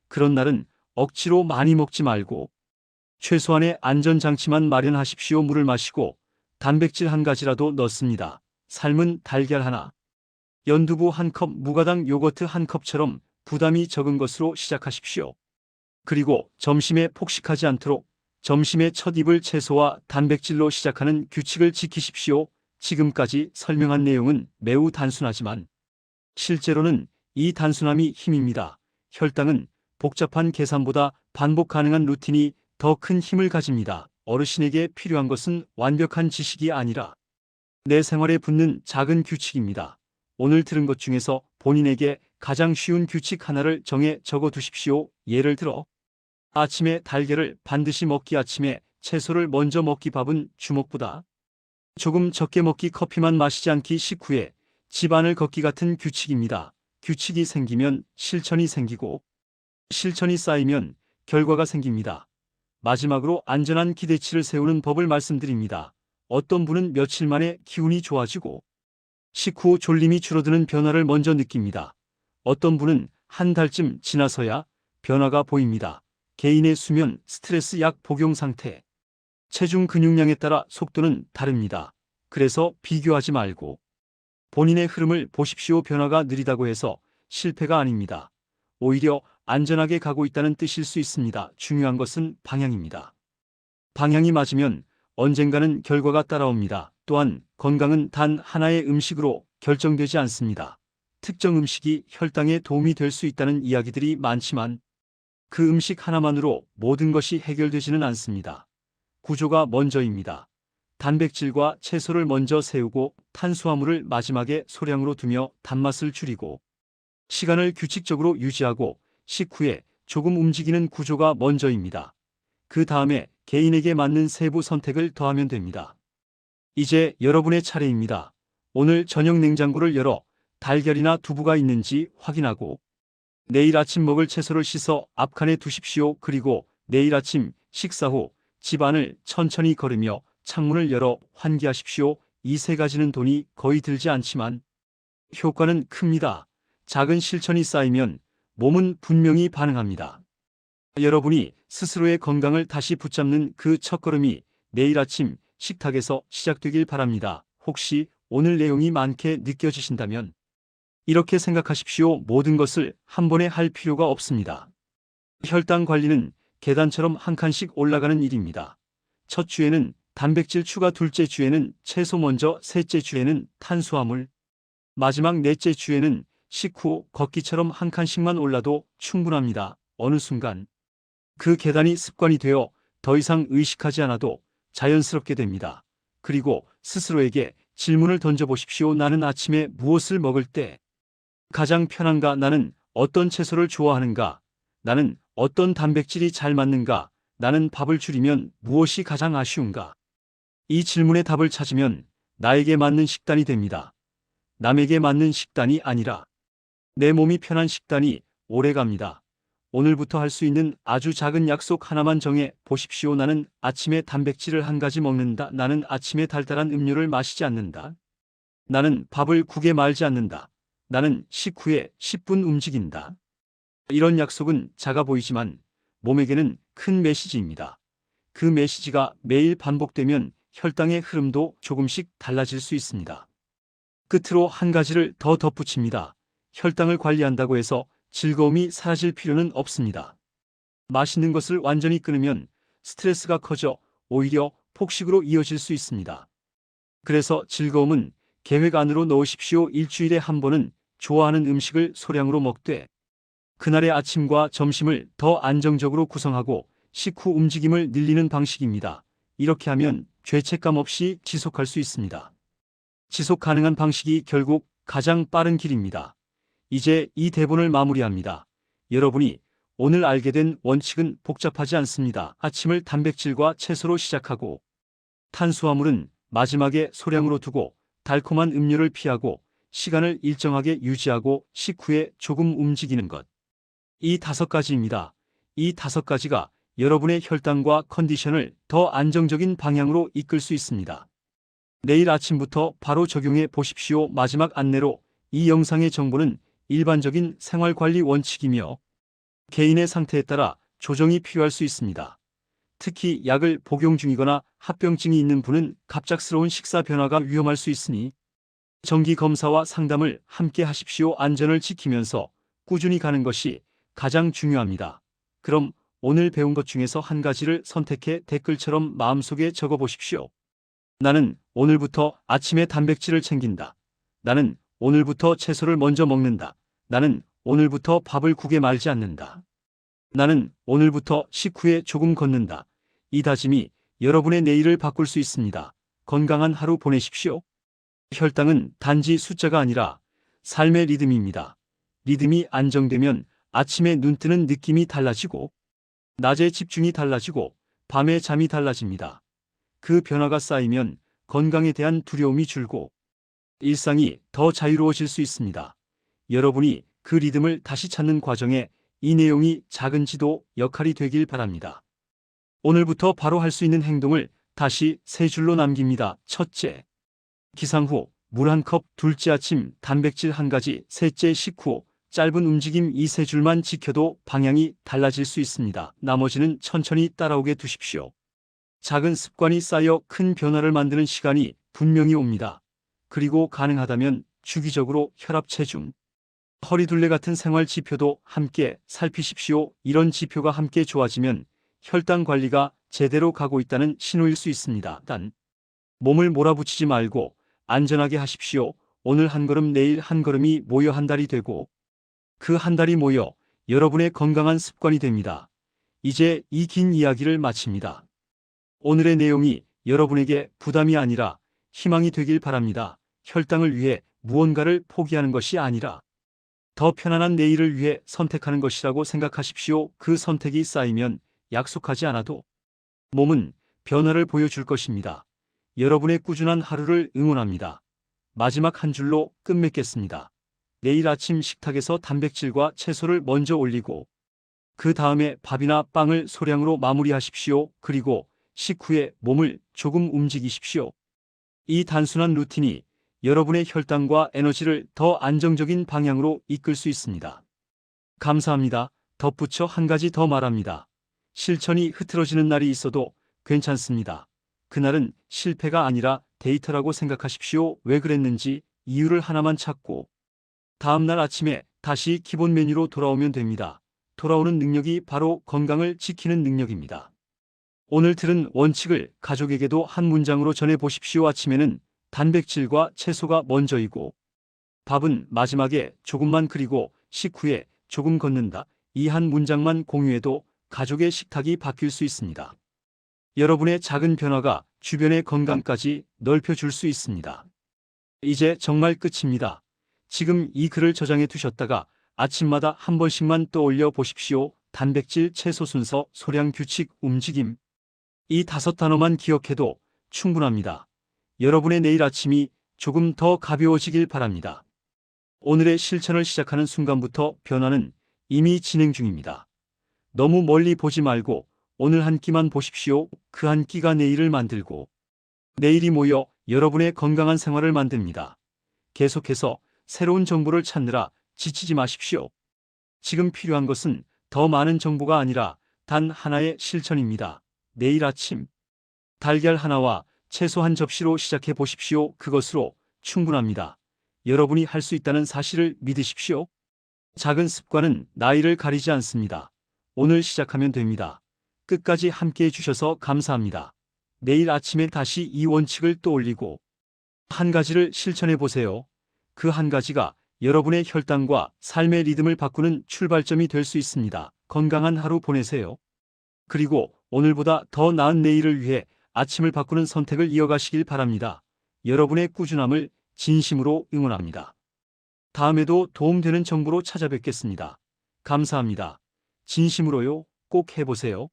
그런 날은 억지로 많이 먹지 말고 최소한의 안전장치만 마련하십시오. 물을 마시고 단백질 한 가지라도 넣습니다. 삶은 달걀 하나, 연두부 한 컵, 무가당 요거트 한 컵처럼 부담이 적은 것으로 시작하십시오. 그리고 점심에 폭식하지 않도록 점심의 첫 입을 채소와 단백질로 시작하는 규칙을 지키십시오. 지금까지 설명한 내용은 매우 단순하지만 실제로는 이 단순함이 힘입니다. 혈당은 복잡한 계산보다 반복 가능한 루틴이 더 큰 힘을 가집니다. 어르신에게 필요한 것은 완벽한 지식이 아니라 내 생활에 붙는 작은 규칙입니다. 오늘 들은 것 중에서 본인에게 가장 쉬운 규칙 하나를 정해 적어 두십시오. 예를 들어 아침에 달걀을 반드시 먹기, 아침에 채소를 먼저 먹기, 밥은 주먹보다 조금 적게 먹기, 커피만 마시지 않기, 식후에 집안을 걷기 같은 규칙입니다. 규칙이 생기면 실천이 생기고 실천이 쌓이면 결과가 생깁니다. 마지막으로 안전한 기대치를 세우는 법을 말씀드립니다. 어떤 분은 며칠 만에 기운이 좋아지고 식후 졸림이 줄어드는 변화를 먼저 느낍니다. 어떤 분은 한 달쯤 지나서야 변화가 보입니다. 개인의 수면, 스트레스 약 복용 상태, 체중 근육량에 따라 속도는 다릅니다. 그래서 비교하지 말고 본인의 흐름을 보십시오. 변화가 느리다고 해서 실패가 아닙니다. 오히려 안전하게 가고 있다는 뜻일 수 있습니다. 중요한 것은 방향입니다. 방향이 맞으면 언젠가는 결과가 따라옵니다. 또한 건강은 단 하나의 음식으로 결정되지 않습니다. 특정 음식이 혈당에 도움이 될 수 있다는 이야기들이 많지만 그 음식 하나만으로 모든 것이 해결되지는 않습니다. 구조가 먼저입니다. 단백질과 채소를 먼저 세우고 탄수화물을 마지막에 소량으로 두며 단맛을 줄이고 시간을 규칙적으로 유지하고 식후에 조금 움직이는 구조가 먼저입니다. 그 다음에 개인에게 맞는 세부 선택을 더하면 됩니다. 이제 여러분의 차례입니다. 오늘 저녁 냉장고를 열어 달걀이나 두부가 있는지 확인하고 내일 아침 먹을 채소를 씻어 앞칸에 두십시오. 그리고 내일 아침 식사 후 집안을 천천히 걸으며 창문을 열어 환기하십시오. 이 세 가지는 돈이 거의 들지 않지만 효과는 큽니다. 작은 실천이 쌓이면 몸은 분명히 반응합니다. 여러분이 스스로의 건강을 다시 붙잡는 그 첫걸음이 내일 아침 식탁에서 시작되길 바랍니다. 혹시 오늘 내용이 많게 느껴지신다면 이렇게 생각하십시오. 모든 것을 한 번에 할 필요가 없습니다. 혈당 관리는 계단처럼 한 칸씩 올라가는 일입니다. 첫 주에는 단백질 추가, 둘째 주에는 채소 먼저, 셋째 주에는 탄수화물, 마지막 넷째 주에는 식후 걷기처럼 한 칸씩만 올라도 충분합니다. 어느 순간 그 계단이 습관이 되어 더 이상 의식하지 않아도 자연스럽게 됩니다. 그리고 스스로에게 질문을 던져보십시오. 나는 아침에 무엇을 먹을 때 가장 편한가? 나는 어떤 채소를 좋아하는가? 나는 어떤 단백질이 잘 맞는가? 나는 밥을 줄이면 무엇이 가장 아쉬운가? 이 질문에 답을 찾으면 나에게 맞는 식단이 됩니다. 남에게 맞는 식단이 아니라 내 몸이 편한 식단이 오래갑니다. 오늘부터 할 수 있는 아주 작은 약속 하나만 정해 보십시오. 나는 아침에 단백질을 한 가지 먹는다. 나는 아침에 달달한 음료를 마시지 않는다. 나는 밥을 국에 말지 않는다. 나는 식후에 10분 움직인다. 이런 약속은 작아 보이지만 몸에게는 큰 메시지입니다. 그 메시지가 매일 반복되면 혈당의 흐름도 조금씩 달라질 수 있습니다. 끝으로 한 가지를 더 덧붙입니다. 혈당을 관리한다고 해서 즐거움이 사라질 필요는 없습니다. 맛있는 것을 완전히 끊으면 스트레스가 커져 오히려 폭식으로 이어질 수 있습니다. 그래서 즐거움은 계획 안으로 넣으십시오. 일주일에 한 번은 좋아하는 음식을 소량으로 먹되 그날의 아침과 점심을 더 안정적으로 구성하고 식후 움직임을 늘리는 방식입니다. 이렇게 하면 죄책감 없이 지속할 수 있습니다. 지속 가능한 방식이 결국 가장 빠른 길입니다. 이제 이 대본을 마무리합니다. 여러분이 오늘 알게 된 원칙은 복잡하지 않습니다. 아침을 단백질과 채소로 시작하고 탄수화물은 마지막에 소량으로 두고 달콤한 음료를 피하고 시간을 일정하게 유지하고 식후에 조금 움직이는 것. 이 5가지입니다. 이 5가지가 여러분의 혈당과 컨디션을 더 안정적인 방향으로 이끌 수 있습니다. 내일 아침부터 바로 적용해 보십시오. 마지막 안내로 이 영상의 정보는 일반적인 생활관리 원칙이며 개인의 상태에 따라 조정이 필요할 수 있습니다. 특히 약을 복용 중이거나 합병증이 있는 분은 갑작스러운 식사 변화가 위험할 수 있으니 정기 검사와 상담을 함께 하십시오. 안전을 지키면서 꾸준히 가는 것이 가장 중요합니다. 그럼 오늘 배운 것 중에서 한 가지를 선택해 댓글처럼 마음속에 적어 보십시오. 나는 오늘부터 아침에 단백질을 챙긴다. 나는 오늘부터 채소를 먼저 먹는다. 나는 오늘부터 밥을 국에 말지 않는다. 나는 오늘부터 식후에 조금 걷는다. 이 다짐이 여러분의 내일을 바꿀 수 있습니다. 건강한 하루 보내십시오. 혈당은 단지 숫자가 아니라 삶의 리듬입니다. 리듬이 안정되면 아침에 눈 뜨는 느낌이 달라지고 낮에 집중이 달라지고 밤에 잠이 달라집니다. 그 변화가 쌓이면 건강에 대한 두려움이 줄고 일상이 더 자유로워질 수 있습니다. 여러분이 그 리듬을 다시 찾는 과정에 이 내용이 작은 지도 역할이 되길 바랍니다. 오늘부터 바로 할 수 있는 행동을 다시 3줄로 남깁니다. 첫째, 기상 후 물 1컵, 둘째 아침 단백질 1가지, 셋째 식후 짧은 움직임. 이 3줄만 지켜도 방향이 달라질 수 있습니다. 나머지는 천천히 따라오게 두십시오. 작은 습관이 쌓여 큰 변화를 만드는 시간이 분명히 옵니다. 그리고 가능하다면 주기적으로 혈압, 체중, 허리둘레 같은 생활 지표도 함께 살피십시오. 이런 지표가 함께 좋아지면 혈당 관리가 제대로 가고 있다는 신호일 수 있습니다. 단, 몸을 몰아붙이지 말고 안전하게 하십시오. 오늘 한 걸음, 내일 한 걸음이 모여 한 달이 되고 그 한 달이 모여 여러분의 건강한 습관이 됩니다. 이제 이 긴 이야기를 마칩니다. 오늘의 내용이 여러분에게 부담이 아니라 희망이 되길 바랍니다. 혈당을 위해 무언가를 포기하는 것이 아니라 더 편안한 내일을 위해 선택하는 것이라고 생각하십시오. 그 선택이 쌓이면 약속하지 않아도 몸은 변화를 보여줄 것입니다. 여러분의 꾸준한 하루를 응원합니다. 마지막 한 줄로 끝맺겠습니다. 내일 아침 식탁에서 단백질과 채소를 먼저 올리고 그 다음에 밥이나 빵을 소량으로 마무리하십시오. 그리고 식후에 몸을 조금 움직이십시오. 이 단순한 루틴이 여러분의 혈당과 에너지를 더 안정적인 방향으로 이끌 수 있습니다. 감사합니다. 덧붙여 한 가지 더 말합니다. 실천이 흐트러지는 날이 있어도 괜찮습니다. 그날은 실패가 아니라 데이터라고 생각하십시오. 왜 그랬는지 이유를 하나만 찾고 다음날 아침에 다시 기본 메뉴로 돌아오면 됩니다. 돌아오는 능력이 바로 건강을 지키는 능력입니다. 오늘 들은 원칙을 가족에게도 한 문장으로 전해 보십시오. 아침에는 단백질과 채소가 먼저이고 밥은 마지막에 조금만, 그리고 식후에 조금 걷는다. 이 한 문장만 공유해도 가족의 식탁이 바뀔 수 있습니다. 여러분의 작은 변화가 주변의 건강까지 넓혀줄 수 있습니다. 이제 정말 끝입니다. 지금 이 글을 저장해 두셨다가 아침마다 한 번씩만 떠올려 보십시오. 단백질, 채소 순서, 소량, 규칙, 움직임. 이 5단어만 기억해도 충분합니다. 여러분의 내일 아침이 조금 더 가벼워지길 바랍니다. 오늘의 실천을 시작하는 순간부터 변화는 이미 진행 중입니다. 너무 멀리 보지 말고 오늘 한 끼만 보십시오. 그 한 끼가 내일을 만들고 내일이 모여 여러분의 건강한 생활을 만듭니다. 계속해서 새로운 정보를 찾느라 지치지 마십시오. 지금 필요한 것은 더 많은 정보가 아니라 단 하나의 실천입니다. 내일 아침 달걀 하나와 채소 한 접시로 시작해 보십시오. 그것으로 충분합니다. 여러분이 할 수 있다는 사실을 믿으십시오. 작은 습관은 나이를 가리지 않습니다. 오늘 시작하면 됩니다. 끝까지 함께해 주셔서 감사합니다. 내일 아침에 다시 이 원칙을 떠올리고 한 가지를 실천해 보세요. 그 한 가지가 여러분의 혈당과 삶의 리듬을 바꾸는 출발점이 될 수 있습니다. 건강한 하루 보내세요. 그리고 오늘보다 더 나은 내일을 위해 아침을 바꾸는 선택을 이어가시길 바랍니다. 여러분의 꾸준함을 진심으로 응원합니다. 다음에도 도움되는 정보로 찾아뵙겠습니다. 감사합니다. 진심으로요. 꼭 해보세요.